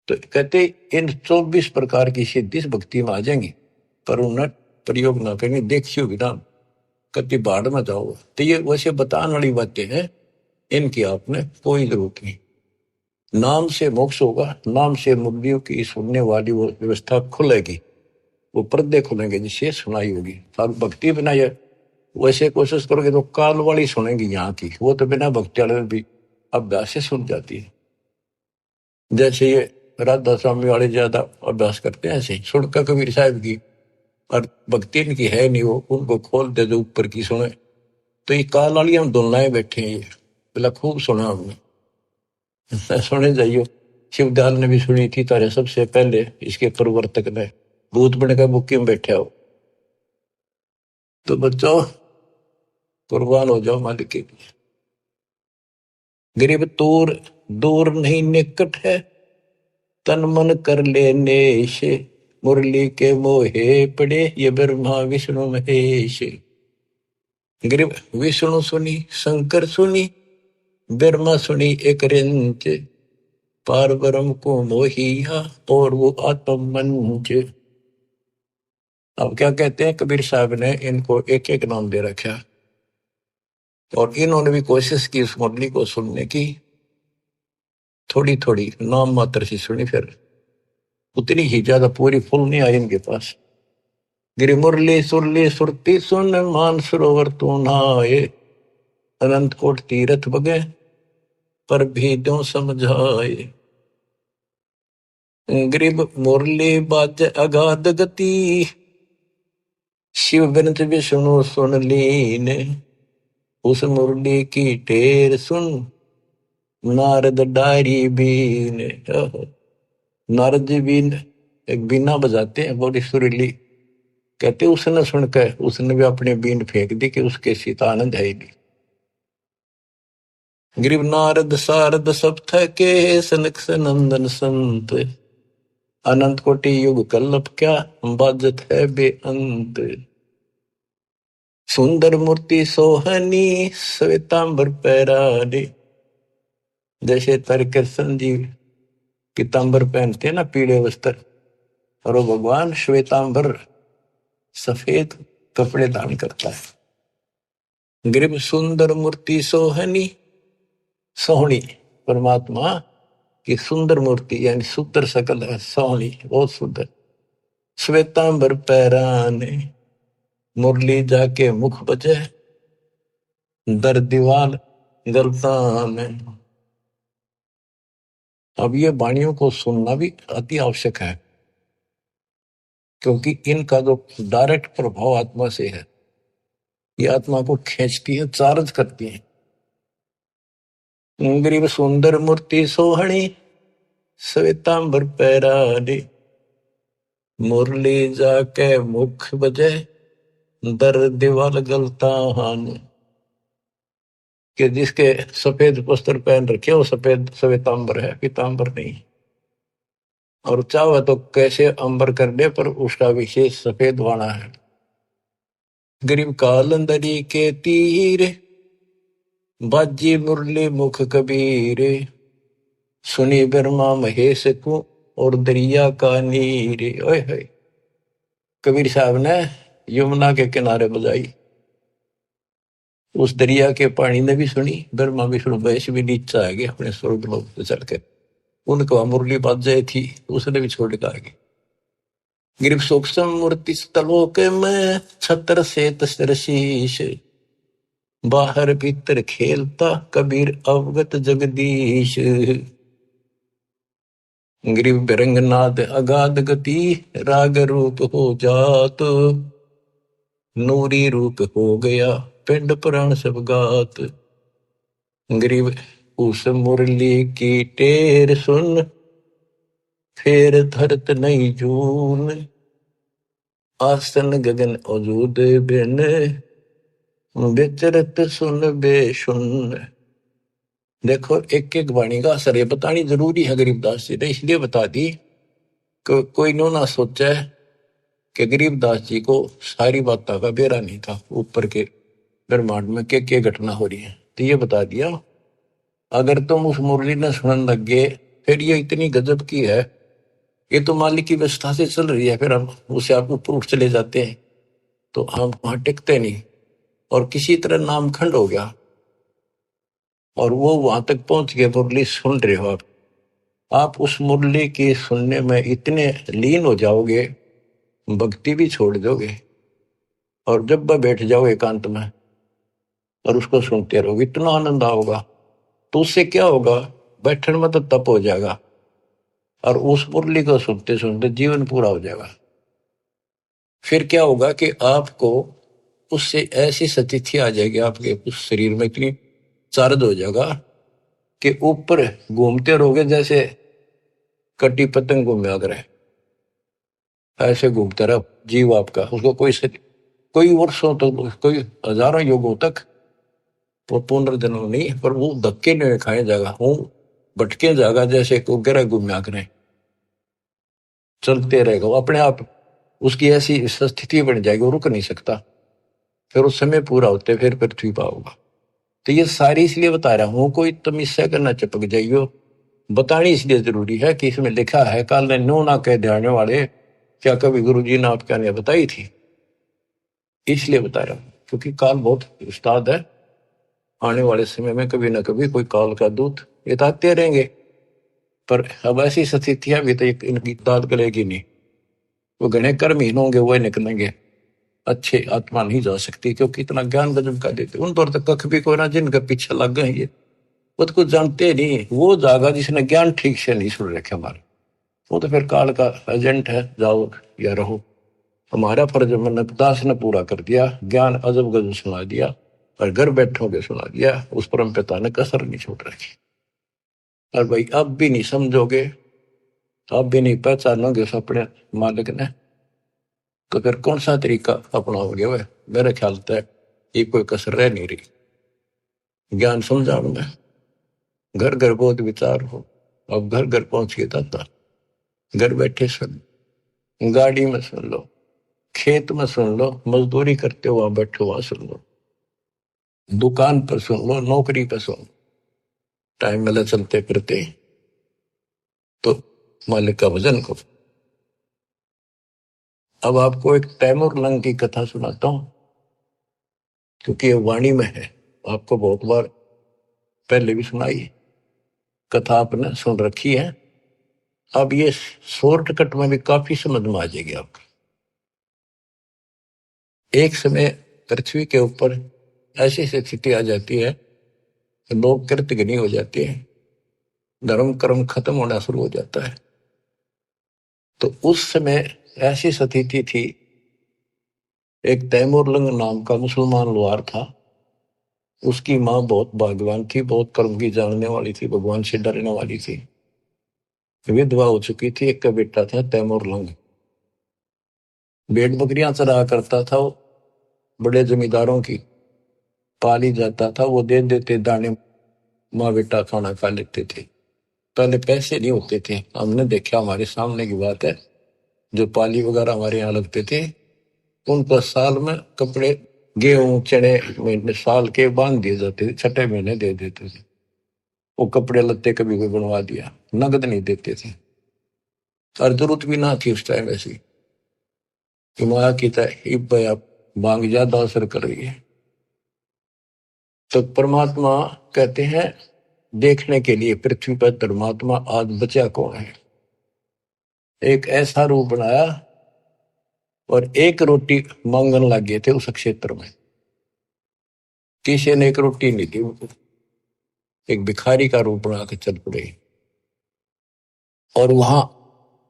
तो कहते इन 24 प्रकार की सिद्धि भक्ति में आ जाएंगी, पर उन्हें प्रयोग ना करेंगे, देखी होगी ना कति बाढ़ में जाओ। तो ये वैसे बताने वाली बातें हैं, इनकी आपने कोई जरूरत नहीं। नाम से मोक्ष होगा, नाम से मुक्तियों की सुनने वाली वो व्यवस्था खुलेगी, वो पर्दे खुलेंगे जिससे सुनाई होगी। और भक्ति बिना ये वैसे कोशिश करोगे तो काल वाली सुनेंगी यहाँ की, वो तो बिना भक्ति वाले भी अभ्यास से सुन जाती है। जैसे ये राधा स्वामी वाले ज्यादा अभ्यास करते हैं, ऐसे ही सुनकर कबीर साहब की, और भक्ति इनकी है नहीं, वो उनको खोल दे जो ऊपर की सुने। तो ये काल वाली हम दोनों बैठे हैं, ये बोला खूब सुना हमने। सुने जाइयो, शिवदयाल ने भी सुनी थी तारे सबसे पहले, इसके प्रवर्तक ने भूत बन कर बुक्की में बैठा हो। तो बच्चों कुर्बान हो जाओ मालिक के लिए। गरीब दूर दूर नहीं निकट है, तन मन कर लेने से, मुरली के मोहे पड़े ये ब्रह्मा विष्णु महेश। गरीब विष्णु सुनी शंकर सुनी, ब्रह्मा सुनी एक रिंच, पार ब्रह्म को मोहिया और वो आत्म मंच। अब क्या कहते हैं कबीर साहब ने इनको एक एक नाम दे रखा, और इन्होंने भी कोशिश की इस मुरली को सुनने की, थोड़ी थोड़ी नाम मात्र से सुनी, फिर उतनी ही ज्यादा पूरी फुल नहीं आई इनके पास। गिरि मुरली सुरली सुरती सुन, मान सरोवर तू नहाए, अनंत कोट तीरथ बगे पर भी जो समझाए। गरीब मुरली बाज अगाध गति, शिव बिनत विष्णु सुन लीन, उस मुरली की टेर सुन, नारद डारी बीन। नारद जी बीन एक बीना बजाते हैं बड़ी सुरीली, कहते उसने सुनकर उसने भी अपने बीन फेंक दी कि उसके सीता आनंद है ही नहीं। गिरिव नारद सारद सब थके, सनक सनंदन संत, अनंत कोटि युग कल्लप क्या बाजत है बेअंत। सुंदर मूर्ति सोहनी श्वेतांबर पैरानी, जैसे तारे कृष्ण जी पीतांबर पहनते हैं ना, पीले वस्त्र, और वो भगवान श्वेतांबर सफेद कपड़े धारण करता है। गिरिव सुंदर मूर्ति सोहनी, सोहनी परमात्मा की सुंदर मूर्ति, यानी सुंदर सकल है, सोहनी बहुत सुंदर। श्वेतांबर पैराने, मुरली जाके मुख बजे, दर दीवाल गलता में। अब ये वाणियों को सुनना भी अति आवश्यक है, क्योंकि इनका जो डायरेक्ट प्रभाव आत्मा से है, ये आत्मा को खींचती है, चार्ज करती है। गरीब सुंदर मूर्ति सोहणी श्वेतांबर पैरानी, मुरली जाके मुख बजे दर दीवाल गलता हान। कि जिसके सफेद वस्त्र पहन रखे वो सफेद श्वेतांबर है, पीतांबर नहीं। और चाहे तो कैसे अंबर कर दे, पर उसका विशेष सफेद वाणा है। गरीब कालंदरी के तीर बाजी मुरली मुख कबीर, सुनी ब्रह्मा महेश को और दरिया का नीर। ओए होए, कबीर साहब ने यमुना के किनारे बजाई, उस दरिया के पानी ने भी सुनी, ब्रह्मा विष्णु महेश भी नीचे आ गए अपने स्वर्ग लोक से चढ़ के। उनको मुरली बाजे थी, उसने भी छोड़ के आ गई। गिरिव सूक्ष्म मूर्ति स्थलोक में छत्र से तस्र शीश, बाहर भीतर खेलता कबीर अवगत जगदीश। गिरिव बिरंगनाद अगाध गति, राग रूप हो जात, नूरी रूप हो गया पिंड पुराण सब गात। गिरिव उस मुरली की टेर सुन, फेर धरत नहीं जून, आसन गगन अजूद बिन, विचरत सुन बेसुन। देखो, एक एक वाणी का असर ये बतानी जरूरी है गरीबदास जी ने, इसलिए बता दी कि कोई नो ना सोचा कि गरीबदास जी को सारी बातों का बेरा नहीं था, ऊपर के ब्रह्मांड में क्या घटना हो रही है। तो ये बता दिया, अगर तुम उस मुरली ने सुनने लग गए, फिर ये इतनी गजब की है, ये तो मालिक की व्यवस्था से चल रही है, फिर हम उसे आप ऊपर उठ चले जाते हैं तो हम वहां टिकते नहीं, और किसी तरह नामखंड हो गया और वो वहां तक पहुंच गए। मुरली सुन रहे हो आप उस मुरली की सुनने में इतने लीन हो जाओगे, भक्ति भी छोड़ दोगे, और जब वह बैठ जाओ एकांत में और उसको सुनते रहोगे, इतना आनंद आओगा। तो उससे क्या होगा, बैठने में तो तप हो जाएगा, और उस मुरली को सुनते सुनते जीवन पूरा हो जाएगा। फिर क्या होगा कि आपको उससे ऐसी स्थिति आ जाएगी, आपके उस शरीर में इतनी चार्ज हो जाएगा कि ऊपर घूमते रहोगे जैसे कटी पतंग घूमे अगर है, ऐसे घूमता रहा जीव आपका। उसको कोई वर्षों तक, कोई हजारों युगों तक वो पुनर्जन्म नहीं, पर वो धक्के नहीं खाए जाएगा, वो भटके जाएगा जैसे को गिरा घूमया करें, चलते रहेगा वो अपने आप। उसकी ऐसी स्थिति बन जाएगी, वो रुक नहीं सकता। फिर उस समय पूरा होते फिर पृथ्वी पर होगा। तो ये सारी इसलिए बता रहा हूं, कोई तुम इससे करना चिपक जाइयो, बतानी इसलिए जरूरी है कि इसमें लिखा है, काल ने नो ना कह जाने वाले, क्या कभी गुरु जी ने आपके ने बताई थी, इसलिए बता रहा हूं। क्योंकि काल बहुत उस्ताद है, आने वाले समय में कभी ना कभी कोई काल का दूत ये आते रहेंगे, पर अब ऐसी स्थितियां भी तो इनकी दाद गलेगी नहीं। वो घने कर्म हीन होंगे, वो निकलेंगे, अच्छे आत्मा नहीं जा सकती, क्योंकि इतना ज्ञान गजब का देते उन पर तक कख भी कोई ना, जिनके पीछे लग गए ये वो तो कुछ जानते नहीं। वो जागा जिसने ज्ञान ठीक से नहीं सुन रखे हमारे, वो तो फिर काल का एजेंट है, जाओ या रहो। हमारा फर्ज मैंने दास ने पूरा कर दिया, ज्ञान अजब गजब सुना दिया, और घर बैठोगे सुना दिया, उस परम पिता ने कसर नहीं छोड़ रखी। और भाई अब भी नहीं समझोगे, अब भी नहीं पहचानोगे उस अपने मालिक ने, तो फिर कौन सा तरीका अपनाओगे? वह मेरे ख्याल से ये कोई कसर रह नहीं रही। ज्ञान समझाओ में घर घर बहुत विचार हो, अब घर घर पहुंच के दाता, घर बैठे सुन, गाड़ी में सुन लो, खेत में सुन लो, मजदूरी करते हो वहां बैठो वहां सुन लो, दुकान पर सुन लो, नौकरी पर सुन, टाइम मिले चलते फिरते तो मालिक का भजन करो। अब आपको एक तैमूर लंग की कथा सुनाता हूं, क्योंकि ये वाणी में है, आपको बहुत बार पहले भी सुनाई, कथा आपने सुन रखी है। अब ये शॉर्टकट में भी काफी समझ में आ जाएगी आपको। एक समय पृथ्वी के ऊपर ऐसी स्थिति आ जाती है कि लोग कृतघ्नी हो जाते हैं, धर्म कर्म खत्म होना शुरू हो जाता है। तो उस समय ऐसी स्थिति थी, एक तैमूर लंग नाम का मुसलमान लोहार था, उसकी माँ बहुत भाग्यवान थी, बहुत कर्म की जानने वाली थी, भगवान से डरने वाली थी, विधवा हो चुकी थी। एक का बेटा था तैमूर लंग, भेड़ बकरियां चरा करता था वो, बड़े जमींदारों की पाली जाता था, वो दे देते दाने, माँ बेटा खाना खा लेते थे। पहले पैसे नहीं होते थे, हमने देखा, हमारे सामने की बात है, जो पाली वगैरह हमारे यहाँ लगते थे उनको साल में कपड़े, गेहूं चने महीने साल के बांध दिए जाते थे, छठे महीने दे देते थे। वो कपड़े लत्ते कभी कोई बनवा दिया, नगद नहीं देते थे। और जरूरत भी ना थी उस टाइम ऐसी कि माया की तरह मांग ज्यादा असर कर रही है। तो परमात्मा कहते हैं देखने के लिए पृथ्वी पर धर्मात्मा आज बचा कौन है। एक ऐसा रूप बनाया और एक रोटी मांगने लग गए थे उस क्षेत्र में, किसी ने एक रोटी नहीं दी उनको, एक भिखारी का रूप बना के चल पड़े। और वहां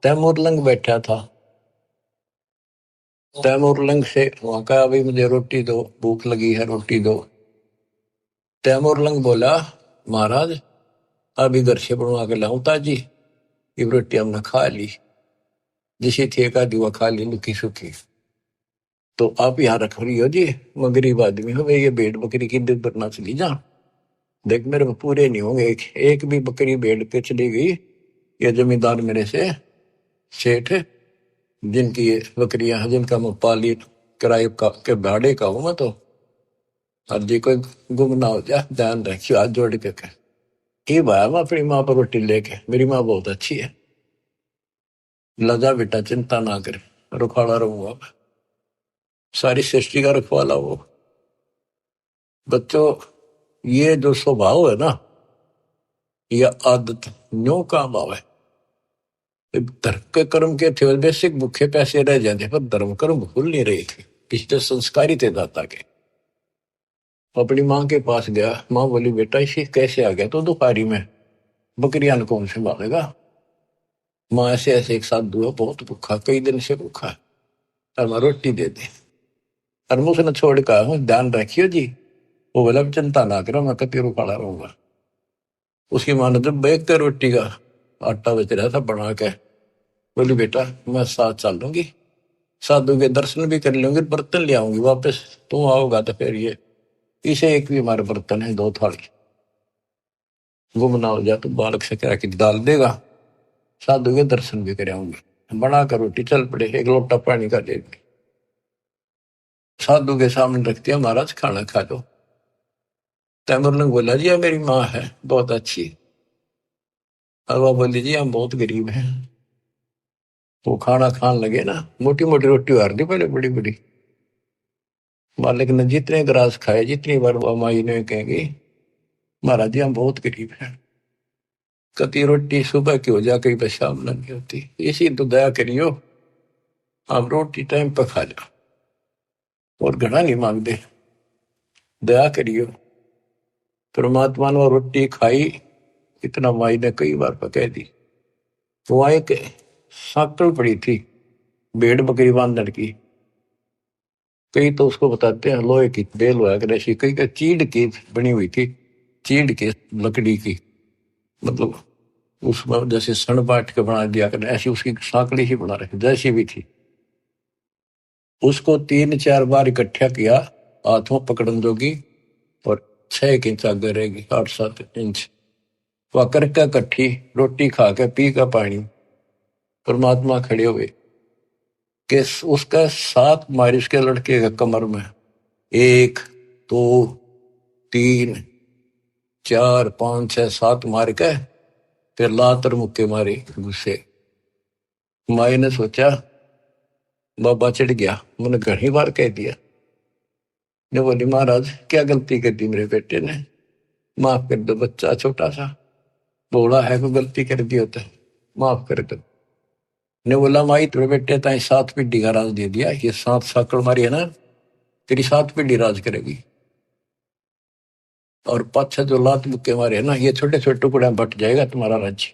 तैमूर लंग बैठा था, तैमूर लंग से वहां कहा, भाई मुझे रोटी दो, भूख लगी है, रोटी दो। तैमूर लंग बोला, महाराज अभी घर से बनवा के लाऊं ताजी, ये रोटी हमने खा ली, जिसे थे एक आधी वो खा ली लुकी सुखी, तो आप यहाँ रख रही हो जी, मैं गरीब आदमी हूँ, ये भेड़ बकरी की दूध बरना चली जा, देख मेरे को पूरे नहीं होंगे, एक भी बकरी भेड़ पे चली गई, ये जमींदार मेरे से सेठ जिनकी ये बकरियां हैं, जिनका मैं पाली किराए का के भाड़े का हूं मैं, तो हर जी कोई गुम ना हो जाए, ध्यान रखियो, हाथ जोड़ के कह ये भाया मैं अपनी माँ पर रोटी लेके, मेरी माँ बहुत अच्छी है, लजा बेटा चिंता ना करे, रुखाड़ा रहूंगा, सारी सृष्टि का रखवाला वो। बच्चों ये जो स्वभाव है ना, यह आदत न्यो काम आवे। धर्म के कर्म के थे बेसिक भूखे पैसे रह जाते, पर धर्म कर्म भूल नहीं रहे थे, पिछले संस्कारी थे दाता के। अपनी माँ के पास गया, माँ बोली बेटा इसे कैसे आ गया, तो दोपहरी में बकरियां कौन से मारेगा। माँ ऐसे ऐसे एक साथ दुआ, बहुत भूखा, कई दिन से भूखा है, और मैं रोटी दे दे। और मुझे न छोड़ कर ध्यान रखियो जी, वो बोला चिंता ना करो, मैं कतीरों खड़ा रहूंगा। उसकी माँ ने जब बैग के रोटी का आटा बच रहा था बना के, बोली बेटा मैं साथ चल लूंगी, साधु के दर्शन भी कर लूंगी, बर्तन ले आऊंगी वापस, तुम आओगा तो फिर ये इसे एक भी हमारे बर्तन है, दो थाली, गुम ना हो जाए तो बालक से कह के डाल देगा, साधु के दर्शन भी कर आऊंगी। बना कर रोटी चल पड़े, एक लोटा पानी का दे दी, साधु के सामने रख दिया, महाराज खाना खा लो। तैमूर ने बोला जी मेरी माँ है बहुत अच्छी, और वह बोली जी हम बहुत गरीब हैं। वो खाना खान लगे ना, मोटी मोटी रोटी हार दी पहले, बड़ी बड़ी। मालिक ने जितने ग्रास खाए, जितनी बार वो माई ने कहेंगे महाराज जी हम बहुत गरीब हैं, कति रोटी सुबह की हो जा, कहीं पर शाम नहीं होती, इसी तो दया करियो, आप रोटी टाइम पर खा जाओ, और घना नहीं मांगते, दया करियो। परमात्मा ने रोटी खाई, इतना माई ने कई बार कह दी। वहां एक साकल पड़ी थी भेड़ बकरी बांधने की, कई तो उसको बताते हैं लोहे की बेल हुआ कर ऐसी, कई का चीड़ की बनी हुई थी, चीड़ की लकड़ी की, मतलब उसमें जैसे सन बांट के बना दिया कर, ऐसी उसकी साकड़ी ही बना रखी जैसी भी थी। उसको 3-4 बार इकट्ठा किया, हाथों पकड़न जोगी, और 6 इंच आगे रहेगी, 8-7 इंच वह करके इकट्ठी रोटी खा के पी का पानी। परमात्मा खड़े हुए कि उसका 7 मारी उसके लड़के के कमर में, 1 2 3 4 5 6 7 मार के फिर लातर मुक्के मारे गुस्से। माई ने सोचा बाबा चिढ़ गया, मैंने घनी बार कह दिया। ने बोली महाराज क्या गलती कर दी मेरे बेटे ने, माफ कर दो, बच्चा छोटा सा बोला है, कोई गलती कर दी होता है, माफ कर दो। ने बोला माई तेरे बेटे ताई 7 पीढ़ी का राज दे दिया, ये 7 साकड़ मारी है ना, तेरी 7 पीढ़ी राज करेगी। और पाछा जो लात मुक्के मारे है ना, ये छोटे छोटे टुकड़े बट जाएगा तुम्हारा राज्य,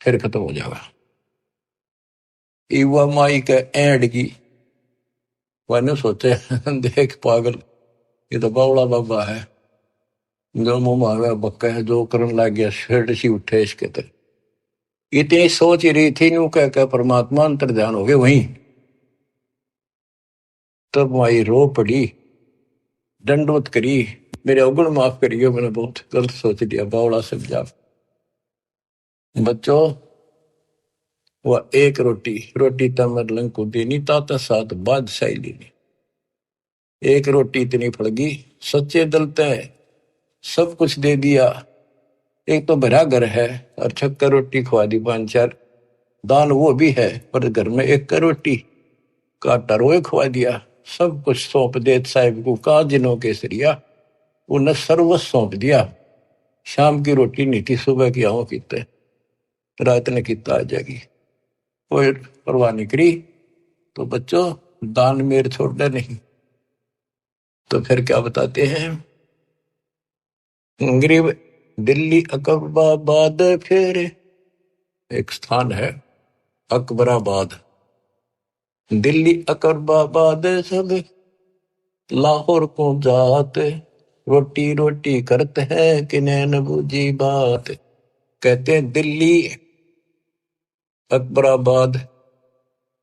फिर खत्म हो जाएगा। युवा माई के एंड की मैंने सोचे देख पागल, ये तो बावड़ा बाबा है, जो मुंह मांगा बक्का है, जो करने लग गया शेड सी उठे इसके तक। इतनी सोच ही रही थी, यूं कह परमात्मा अंतर ध्यान हो गए वहीं। तब माई रो पड़ी, दंडवत करी, मेरे अवगुण माफ करिए, मैंने बहुत गलत सोच लिया, बावड़ा समझा। बच्चों, वह एक रोटी रोटी तमर लंग को देनी, ताता साथ बादशाही लेनी। एक रोटी इतनी फड़गी, सच्चे दिल तय सब कुछ दे दिया। एक तो भरा घर है और छक्कर रोटी खवा दी, 5-4 दान वो भी है, पर घर में एक रोटी का टरोए खवा दिया। सब कुछ सौंप दे साहिब को, काजिनों के सरिया उन्हें सर्वस्व सौंप दिया। शाम की रोटी नहीं थी, सुबह की आओ कितने, रात ने कितना आ जाएगी, कोई परवाह नहीं करी। तो बच्चों, दान मेर छोड़ना नहीं। तो फिर क्या बताते हैं, गरीब दिल्ली अकबराबाद, फिर एक स्थान है अकबराबाद, दिल्ली अकबराबाद सब लाहौर को जात, रोटी रोटी करते हैं कि नैन बूझी बात। कहते हैं दिल्ली अकबराबाद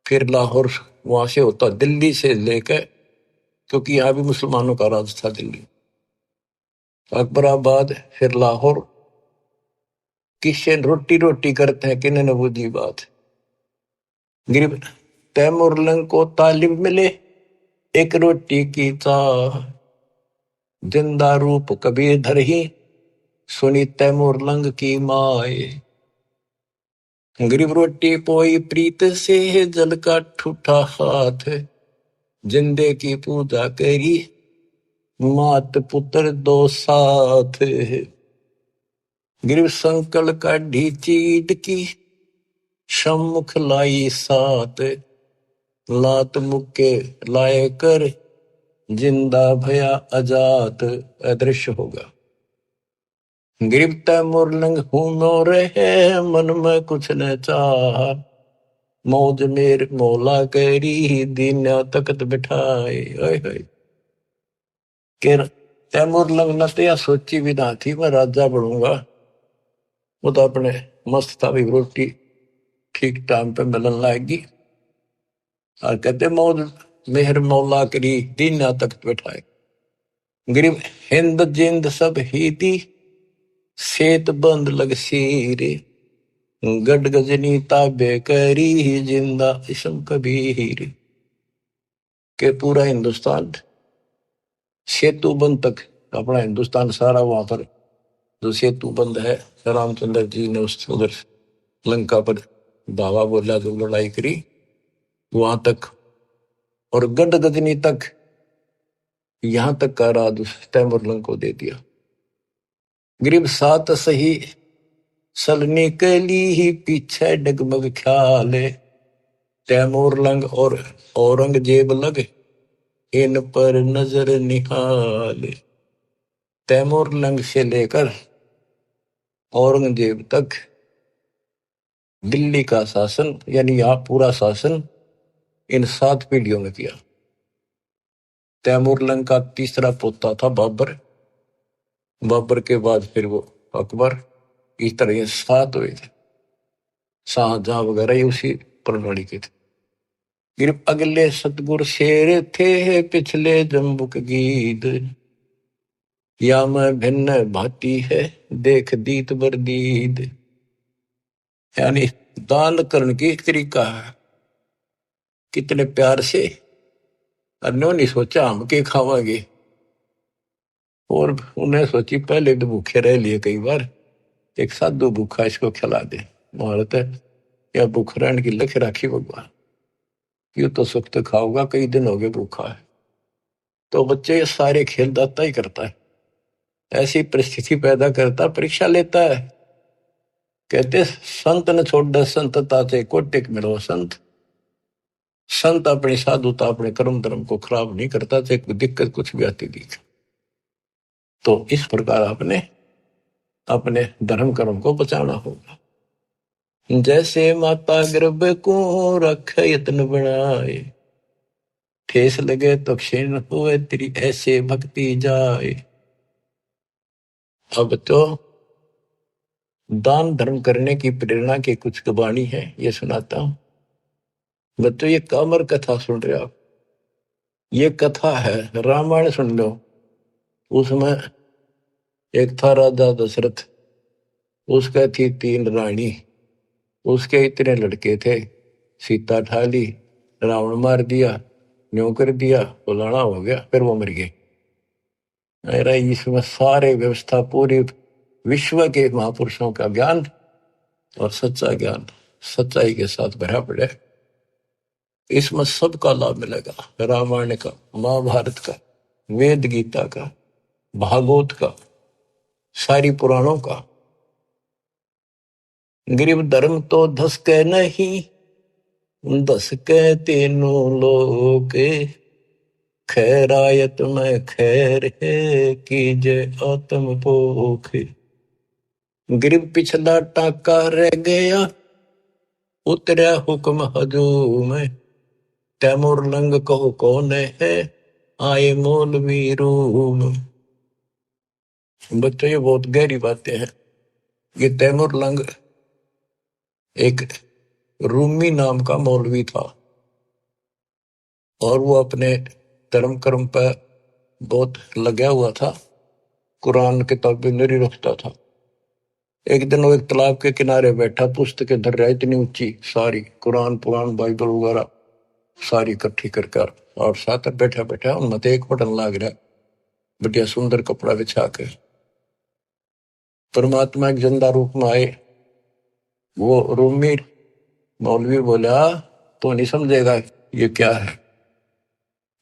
फिर लाहौर, वहां से होता दिल्ली से लेकर, क्योंकि यहाँ भी मुसलमानों का राज था दिल्ली। अकबराबाद फिर लाहौर, किससे रोटी रोटी करते हैं कि नैन बूझी बात। गरीब तैमुरलंग को तालिब मिले एक रोटी की चाह, जिंदा रूप कबीर धर ही सुनी तैमुरलंग की माए। गरीब रोटी पोई प्रीत से जल का ठूठा हाथ, जिंदे की पूजा करी मात पुत्र दो साथ। गरीब संकल का ढीचीड की सम्मुख लाई सात, लात मुक्के लाए कर जिंदा भया अजात, अदृश्य होगा। गिरफ्ता मुरलंग हूं मोर है, मन में कुछ न चाह, मौज मेर मौला करी दीना तकत बिठाए। तैमूर लंग न तो सोची भी ना थी मैं राजा बनूंगा, वो तो अपने मस्त था भी, रोटी ठीक टाइम पे मिलन लाएगी। और कहते मौज मेहर मौला करी दीना तकत बिठाए। गरीब हिंद जिंद सब ही दी, सेत बंद लग सीरे, गड गजनी ताबे करी जिंदा इसम कबीर। के पूरा हिंदुस्तान सेतु बंद तक, अपना हिंदुस्तान सारा वहां पर जो सेतु बंद है, रामचंद्र जी ने उस उधर लंका पर धावा बोला, जो लड़ाई करी वहां तक, और गड गजनी तक, यहां तक का राज तैमुरलंग को दे दिया। गरीब सात सही सलनी के लिए पीछे डगमग ख्याल, तैमुरलंग और औरंगजेब लग इन पर नजर निहाल। तैमुरलंग से लेकर औरंगजेब तक दिल्ली का शासन, यानी यहां पूरा शासन इन 7 पीढ़ियों में किया। तैमुरलंग का तीसरा पोता था बाबर, बाबर के बाद फिर वो अकबर, इस तरह ये 7 हुए थे। शाहजहां वगैरह ये उसी प्रणाली के थे। फिर अगले सतगुर शेर थे पिछले जम्बुक गीत, या मैं भिन्न भाती है देख दीत बरदीद। यानी दान करने की एक तरीका है, कितने प्यार से, नहीं सोचा हम के खावांगे, और उन्हें सोची पहले तो भूखे रह लिए कई बार, एक साधु भूखा इसको खिला दे, महारत है या भूख रहने की लख राखी भगवान, यू तो सुख तो खाऊंगा, कई दिन हो गए भूखा है। तो बच्चे ये सारे खेल दाता ही करता है, ऐसी परिस्थिति पैदा करता, परीक्षा लेता है। कहते संत न छोड़ संतता से कोटिक मिलो संत, संत अपनी साधुता अपने कर्म धर्म को खराब नहीं करता, चाहे कोई दिक्कत कुछ भी आती दिखे। तो इस प्रकार आपने अपने धर्म कर्म को बचाना होगा। जैसे माता गर्भ को रख यत्न बनाए, ठेस लगे तो क्षीण हुए तेरी ऐसे भक्ति जाए। अब तो दान धर्म करने की प्रेरणा की कुछ वाणी है, ये सुनाता हूं। बच्चों ये कामर कथा सुन रहे हो आप, ये कथा है रामायण सुन लो। उसमें एक था राजा दशरथ, उसका थी 3 रानी, उसके इतने लड़के थे, सीता ठाली, रावण मार दिया, न्यों कर दिया, फलाना हो गया, फिर वो मर गए। अरे इसमें सारे व्यवस्था पूरी विश्व के महापुरुषों का ज्ञान और सच्चा ज्ञान सच्चाई के साथ भरा पड़े। इसमें सबका लाभ मिलेगा, रामायण का, महाभारत का, वेद गीता का, भागवत का, सारी पुराणों का। गरीब धर्म तो धस के नहीं, धस के तीनों लोग, खैरायत में खैर है कीजे आत्म पोख। गरीब पिछला टाका रह गया, उतरा हुक्म हजूम, तैमूर लंग कहो कौन है, आए मौलवी रूम। बच्चों ये बहुत गहरी बातें हैं। ये तैमूर लंग एक रूमी नाम का मौलवी था और वो अपने धर्म कर्म पर बहुत लगा हुआ था, कुरान किताबें नहीं रखता था। एक दिन वो एक तालाब के किनारे बैठा, पुस्तकें धर रहा, इतनी ऊंची सारी, कुरान पुराण बाइबल वगैरह सारी इकट्ठी कर और साथ बैठा बैठा उनमें तो एक बटन लाग रहा, बढ़िया सुंदर कपड़ा बिछा के परमात्मा एक जिंदा रूप में आए। वो रूमी मौलवी बोला तो नहीं समझेगा ये क्या है।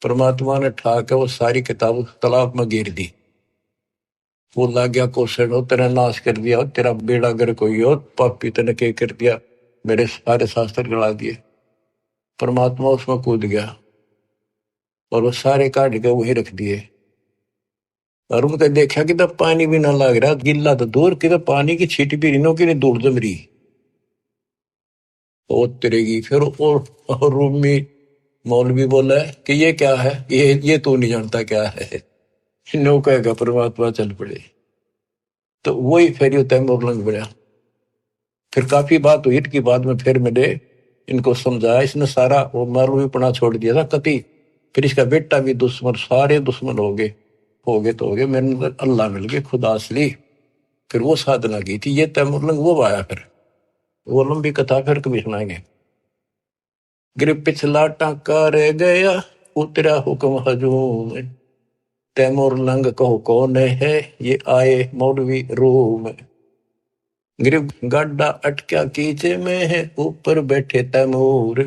परमात्मा ने ठाके वो सारी किताब तालाब में गिर दी। वो ला गया कोसड़, हो तेरा नाश कर दिया, तेरा बेड़ा गर कोई हो, पापी तने के कर दिया, मेरे सारे शास्त्र गड़ा दिए। परमात्मा उसमें कूद गया और वो सारे काट के वही रख दिए। और उनका देखा कि तब पानी भी ना लग रहा, गिल्ला तो दूर कि पानी की छीट भी रिनो की दूर जम रही वो तिरेगी। फिर और रूम में मौलवी बोला है कि ये क्या है, ये तू नहीं जानता क्या है। नो कहेगा परमात्मा चल पड़े। तो वही फिर तैमूर लंग बना। फिर काफी बात हुई कि बाद में फिर मिले, इनको समझाया, इसने सारा वो मौलवी पना छोड़ दिया था कति। फिर इसका बेटा भी दुश्मन, सारे दुश्मन हो गए तो हो गए, मेरे अंदर अल्लाह मिल गए, खुदा असली। फिर वो साधना की थी, ये तैमूर लंग वो आया। फिर वो लंबी कथा फिर कभी सुनाएंगे। गिर पिछला टाका रह गया, उतरा हुक्म हजूम, तैमूर लंग कहो कौन है, ये आए मौलवी रूम। गिर गाडा अटक्या कीचे में है, ऊपर बैठे तैमूर,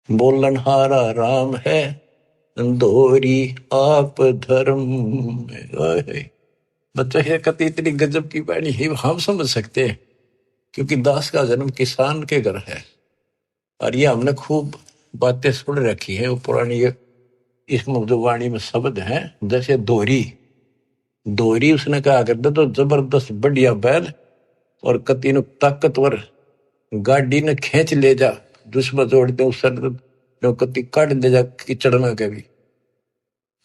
बोलन हारा राम है, दोहरी आप धर्म। बच्चा ये कति इतनी गजब की वाणी है, हम समझ सकते हैं क्योंकि दास का जन्म किसान के घर है। और ये हमने खूब बातें सुन रखी है, वो पुरानी इस वाणी में शब्द हैं, जैसे दोहरी उसने कहा करता तो जबरदस्त बढ़िया बैल और कति न ताकतवर गाड़ी ने खींच ले जा, दुश्मन जोड़ दे उस कति काट दे जा कीचड़ में कभी।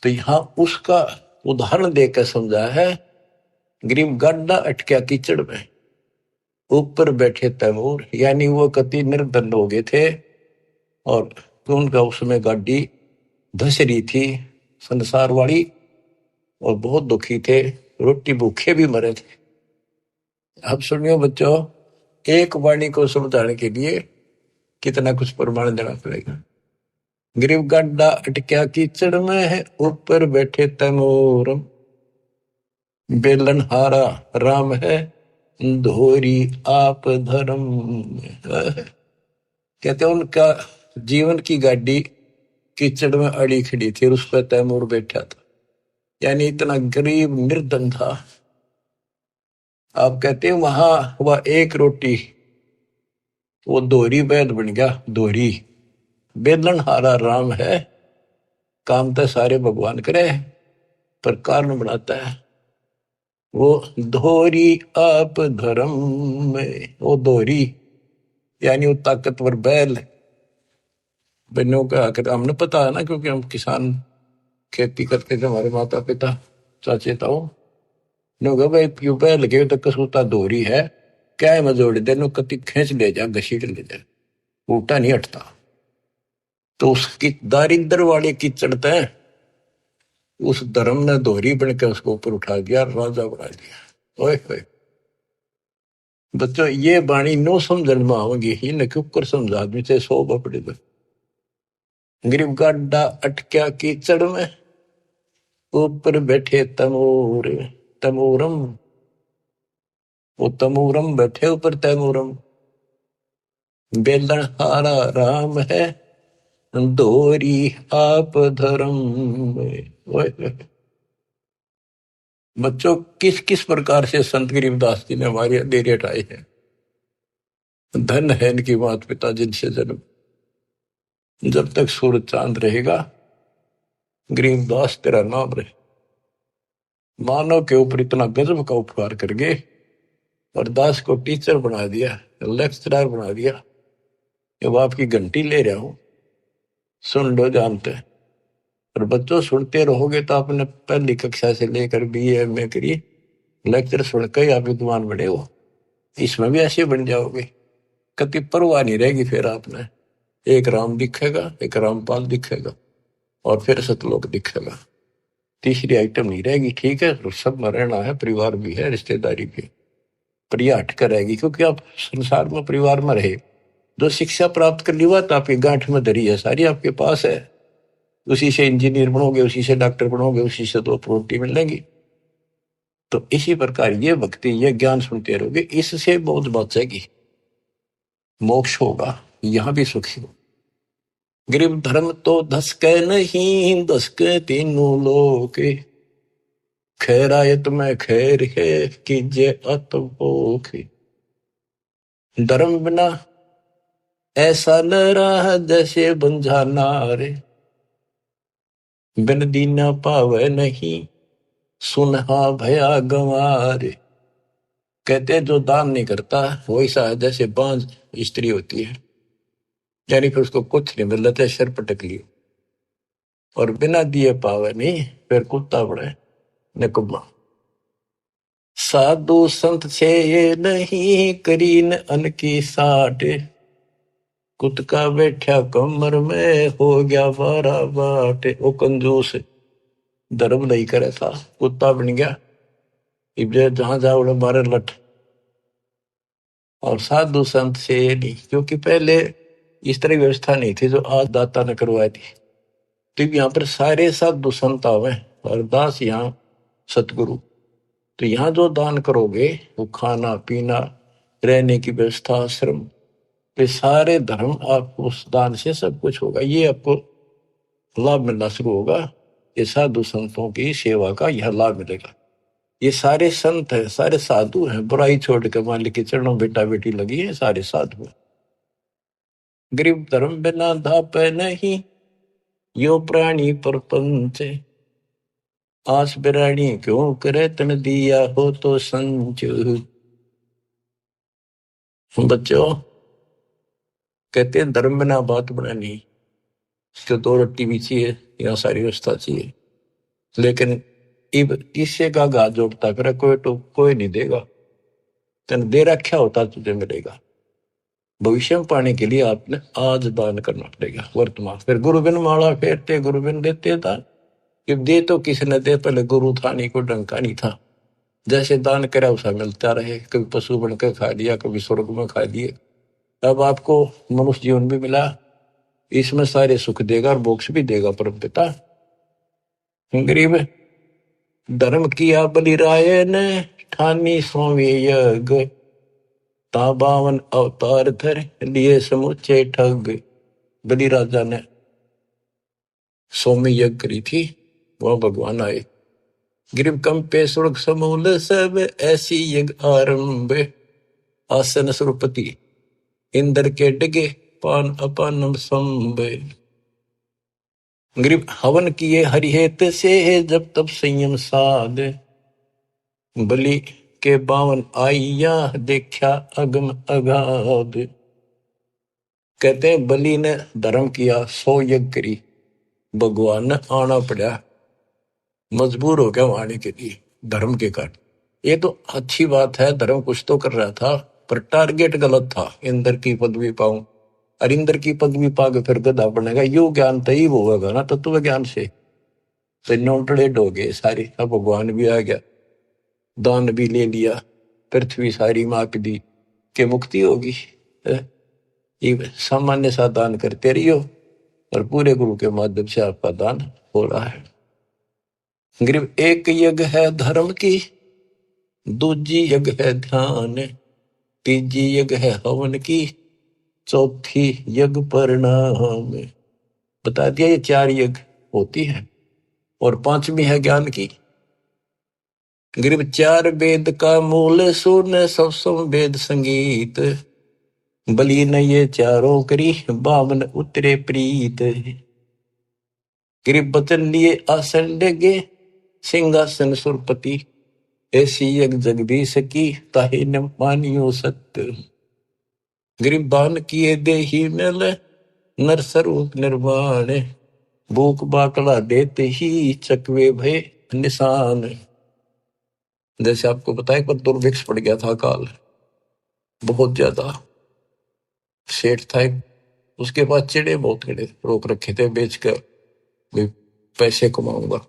तो यहाँ उसका उदाहरण देकर समझा है। गरीब गाड्डा अटक्या कीचड़ में, ऊपर बैठे तैमूर, यानी वो कति निर्धन हो गए थे और उनका उसमें गाड़ी धस रही थी संसार वाली, और बहुत दुखी थे, रोटी भूखे भी मरे थे। अब सुनियो बच्चों, एक वाणी को समझाने के लिए कितना कुछ प्रमाण देना पड़ेगा। गरीब गड्ढा अटक्या कीचड़ में है, ऊपर बैठे तैमूर, बेलन हारा राम है, धोरी आप धर्म। कहते उनका जीवन की गाड़ी कीचड़ में अड़ी खड़ी थी, उस पर तैमूर बैठा था, यानी इतना गरीब निर्धन था। आप कहते हैं वहां वह एक रोटी, वो दोहरी बैल बन गया। दोहरी बेलन हारा राम है, काम तो सारे भगवान करे, पर कारण बनाता है वो धोरी आप धर्म में। वो धोरी यानी वो ताकतवर बैल। बहनों का आकर हमने पता है ना, क्योंकि हम किसान खेती करते थे, हमारे माता पिता चाचे ताऊ ने भाई क्यों बैल के तो कसूता धोरी है, क्या है मजोड़ देनो कति खींच ले जा, घसीट ले जा, उल्टा नहीं हटता। तो उसकी दारिद्र वाले की चढ़ता है, उस धर्म ने दोहरी बन के उसको ऊपर उठा दिया, राजा बना दिया। ओए होए बच्चों, ये बाणी नो समझन में आओगी, इन्हें क्यों कर समझा आदमी से 100 बपड़े दो। गरीब गाड्डा अटक्या कीचड़ में, ऊपर बैठे तमोर तमोरम। वो तमोरम बैठे ऊपर तैमोरम, बेलन हारा राम है, दोरी आप धर्म में। ओए होए बच्चों, किस किस प्रकार से संत गरीबदास जी ने हमारी अंधेरी हटाई है। धन है इनकी माता पिता जिनसे जन्म, जब तक सूरज चांद रहेगा गरीबदास तेरा नाम रहे। मानव के ऊपर इतना गजब का उपकार कर गए और दास को टीचर बना दिया, लेक्चरर बना दिया। जब आपकी घंटी ले रहा हूं, सुन लो जानते हैं। और बच्चों सुनते रहोगे तो आपने पहली कक्षा से लेकर BA में करी, लेक्चर सुनकर ही आप विद्वान बने हो। इसमें भी ऐसे बन जाओगे, कति परवाह नहीं रहेगी। फिर आपने एक राम दिखेगा, एक रामपाल दिखेगा और फिर सतलोक दिखेगा, तीसरी आइटम नहीं रहेगी। ठीक है, सब में रहना है, परिवार भी है, रिश्तेदारी भी, पर यह हटकर रहेगी, क्योंकि आप संसार में परिवार में रहे। जो शिक्षा प्राप्त कर ली बात आपकी गांठ में धरी है, सारी आपके पास है। उसी से इंजीनियर बनोगे, उसी से डॉक्टर बनोगे, उसी से 2 रोटी मिलेंगी। तो इसी प्रकार ये भक्ति, ये ज्ञान सुनते रहोगे, इससे बहुत बचेगी, मोक्ष होगा, यहां भी सुखी हो। गरीब धर्म तो धसके नहीं, धसके तीनों लोग, खैरायत में खैर है, कीजे अतपोख। धर्म बिना ऐसा न रहा जैसे बंझा नारे, बिन दीना पावे नहीं, सुनहा भया गंवारे। कहते जो दान नहीं करता वो ऐसा है जैसे बांझ स्त्री होती है, यानी फिर उसको कुछ नहीं मिल रहा, सिर पटक लियो। और बिना दिए पावे नहीं, फिर कुत्ता पड़े निकुम्मा। साधु संत छे ये नहीं, करीन अन की साठ, कुत्ता बैठा कमर में, हो गया 12 बाट। वो कंजूस धर्म नहीं करे था, कुत्ता बन गया, इबले जहां जाओ मारे लठ। और साधु संत से ये नहीं, क्योंकि पहले इस तरह की व्यवस्था नहीं थी जो आज दाता ने करवाई थी। तो यहाँ पर सारे साधु संत आवे और दास यहाँ सतगुरु। तो यहाँ जो दान करोगे वो खाना पीना, रहने की व्यवस्था, आश्रम, ये सारे धर्म आपको उस दान से सब कुछ होगा। ये आपको लाभ मिलना शुरू होगा, ये साधु संतों की सेवा का यह लाभ मिलेगा। ये सारे संत है, सारे साधु हैं, बुराई छोड़ के मालिक के चरणों बेटा बेटी लगी है, सारे साधु हैं। गरीब धर्म बिना धाप नहीं, यो प्राणी परपंच, आस बिरानी क्यों करे तन दिया हो तो संच। बच्चों कहते हैं धर्म बिना बात बनानी, इसको 2 रोटी भी चाहिए, यहाँ सारी व्यवस्था चाहिए, लेकिन इब किसे का घा जोड़ता करे, कोई तो कोई नहीं देगा, तेन दे रखा होता तुझे मिलेगा। भविष्य में पाने के लिए आपने आज दान करना पड़ेगा वर्तमान। फिर गुरु बिन माला फेरते, गुरु बिन देते दान। कि दे तो किसी ने दे, पहले गुरु था नहीं, कोई डंका नहीं था, जैसे दान करा उसा मिलता रहे। कभी पशु बनकर खा लिया, कभी स्वर्ग में खा लिए, अब आपको मनुष्य जीवन भी मिला, इसमें सारे सुख देगा और मोक्ष भी देगा परम पिता। गरीब धर्म किया बलिराय ने, ठानी स्वामी यज्ञ, ता 52 अवतार धर लिए समुचे ठग। बलि राजा ने सौम्य यज्ञ करी थी, वह भगवान आए। गरीब कंपे स्वर्ग समूल सब, ऐसी यज्ञ आरंभ, आसन सुरपति इंद्र के डगे, पान अपानम संभ। गरीब हवन किए हरिहेत से, जब तब संयम साध, बलि के बावन आइया, देखा अगम अगाध। कहते हैं बलि ने धर्म किया, 100 यज्ञ करी, भगवान ने आना पड़ा, मजबूर हो गया आने के लिए धर्म के कारण। ये तो अच्छी बात है, धर्म कुछ तो कर रहा था, पर टारगेट गलत था, इंद्र की पदवी पाऊं। और इंद्र की पदवी पाके फिर गधा बनेगा, यो ज्ञान तय होगा ना तत्व ज्ञान से। तो नोटड़ेड हो गए सारी, अब भगवान भी आ गया, दान भी ले लिया, पृथ्वी सारी माप दी कि मुक्ति होगी। ये सामान्य सा दान करते रहियो, और पूरे गुरु के माध्यम से आपका दान हो रहा है। गरीब एक यज्ञ है धर्म की, दूजी यज्ञ है ध्यान, तीजी यज्ञ है हवन की, चौथी यज्ञ परिणाम। बता दिया ये 4 यज्ञ होती है, और 5वीं है ज्ञान की। गरीब 4 वेद का मूल सुन, सब वेद संगीत, बलि न ये चारों करी, बामन उतरे प्रीत। गरीब बचन लिए आसन डेगे, सिंहासन सुरपति, ऐसी यज्ञ जगदीश की, ताहि न मानियो सत्य। गरीब बान किए देही मिल, नर स्वरूप निर्वाण, भूख बाकड़ा देते ही, चकवे भय निशान। जैसे आपको बताया पर दुर्भिक्ष पड़ गया था काल, बहुत ज्यादा। सेठ था एक, उसके पास चिड़े बहुत खड़े रोक रखे थे, बेच कर भी पैसे कमाऊंगा।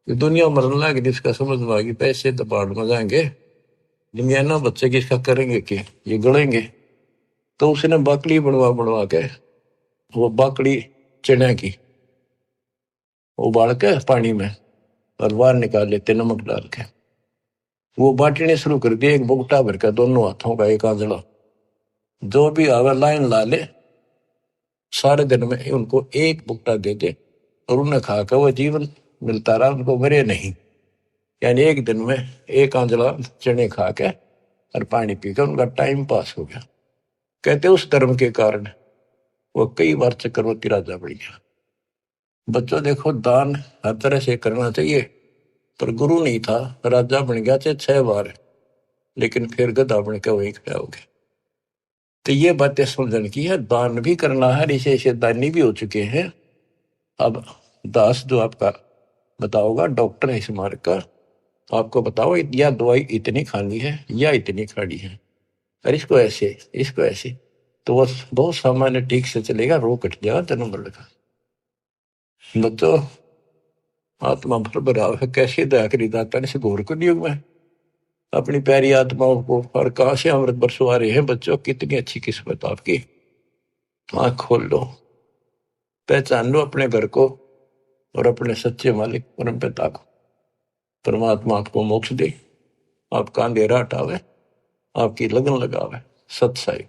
दुनिया मरने लगी, जिसका समझ में आ गई पैसे तो बाढ़ में जाएंगे, दुनिया ना बच्चे किसका करेंगे कि ये गड़ेंगे। तो उसने बाकड़ी बनवा बनवा के, वो बाकड़ी चिड़िया की उबाल के पानी में और बाहर निकाल लेते नमक डाल के, वो बांटने शुरू कर दिए, एक बुगटा भर का दोनों हाथों का, एक आंजड़ा, जो भी आवे लाइन ला ले, सारे दिन में उनको एक बुगटा दे दे, और उन्हें खाकर वो जीवन मिलता रहा, उनको मरे नहीं। यानी एक दिन में एक आंजला चने खा के और पानी पीकर उनका टाइम पास हो गया। कहते उस धर्म के कारण वो कई बार चक्रवर्ती राजा बन गया। बच्चों देखो, दान हर तरह से करना चाहिए, पर गुरु नहीं था, राजा बन गया चाहे 6 बार, लेकिन फिर गधा बन के वहीं खड़ा हो गया। तो ये बातें समझने की है, दान भी करना है, ऐसे दानी भी हो चुके हैं। अब दास जो आपका बताओगा, डॉक्टर है इस मार्ग का, तो आपको बताओ या दवाई इतनी खानी है या इतनी खानी है, और इसको ऐसे, इसको ऐसे, तो वो बहुत सामान्य ठीक से चलेगा, रोग कट जाएगा जन्म मरण का। बच्चों, आत्मा भर भराव है, कैसे दया करी दाता ने, घोर को युग में अपनी प्यारी आत्माओं को, और कहां से अमृत बरसवा रहे हैं। बच्चों, कितनी अच्छी किस्मत आपकी। आंख खोल लो, पहचान लो अपने घर को और अपने सच्चे मालिक परम पिता को। परमात्मा आपको मोक्ष दे, आपका अंधेरा हटावे, आपकी लगन लगावे। सत्साई।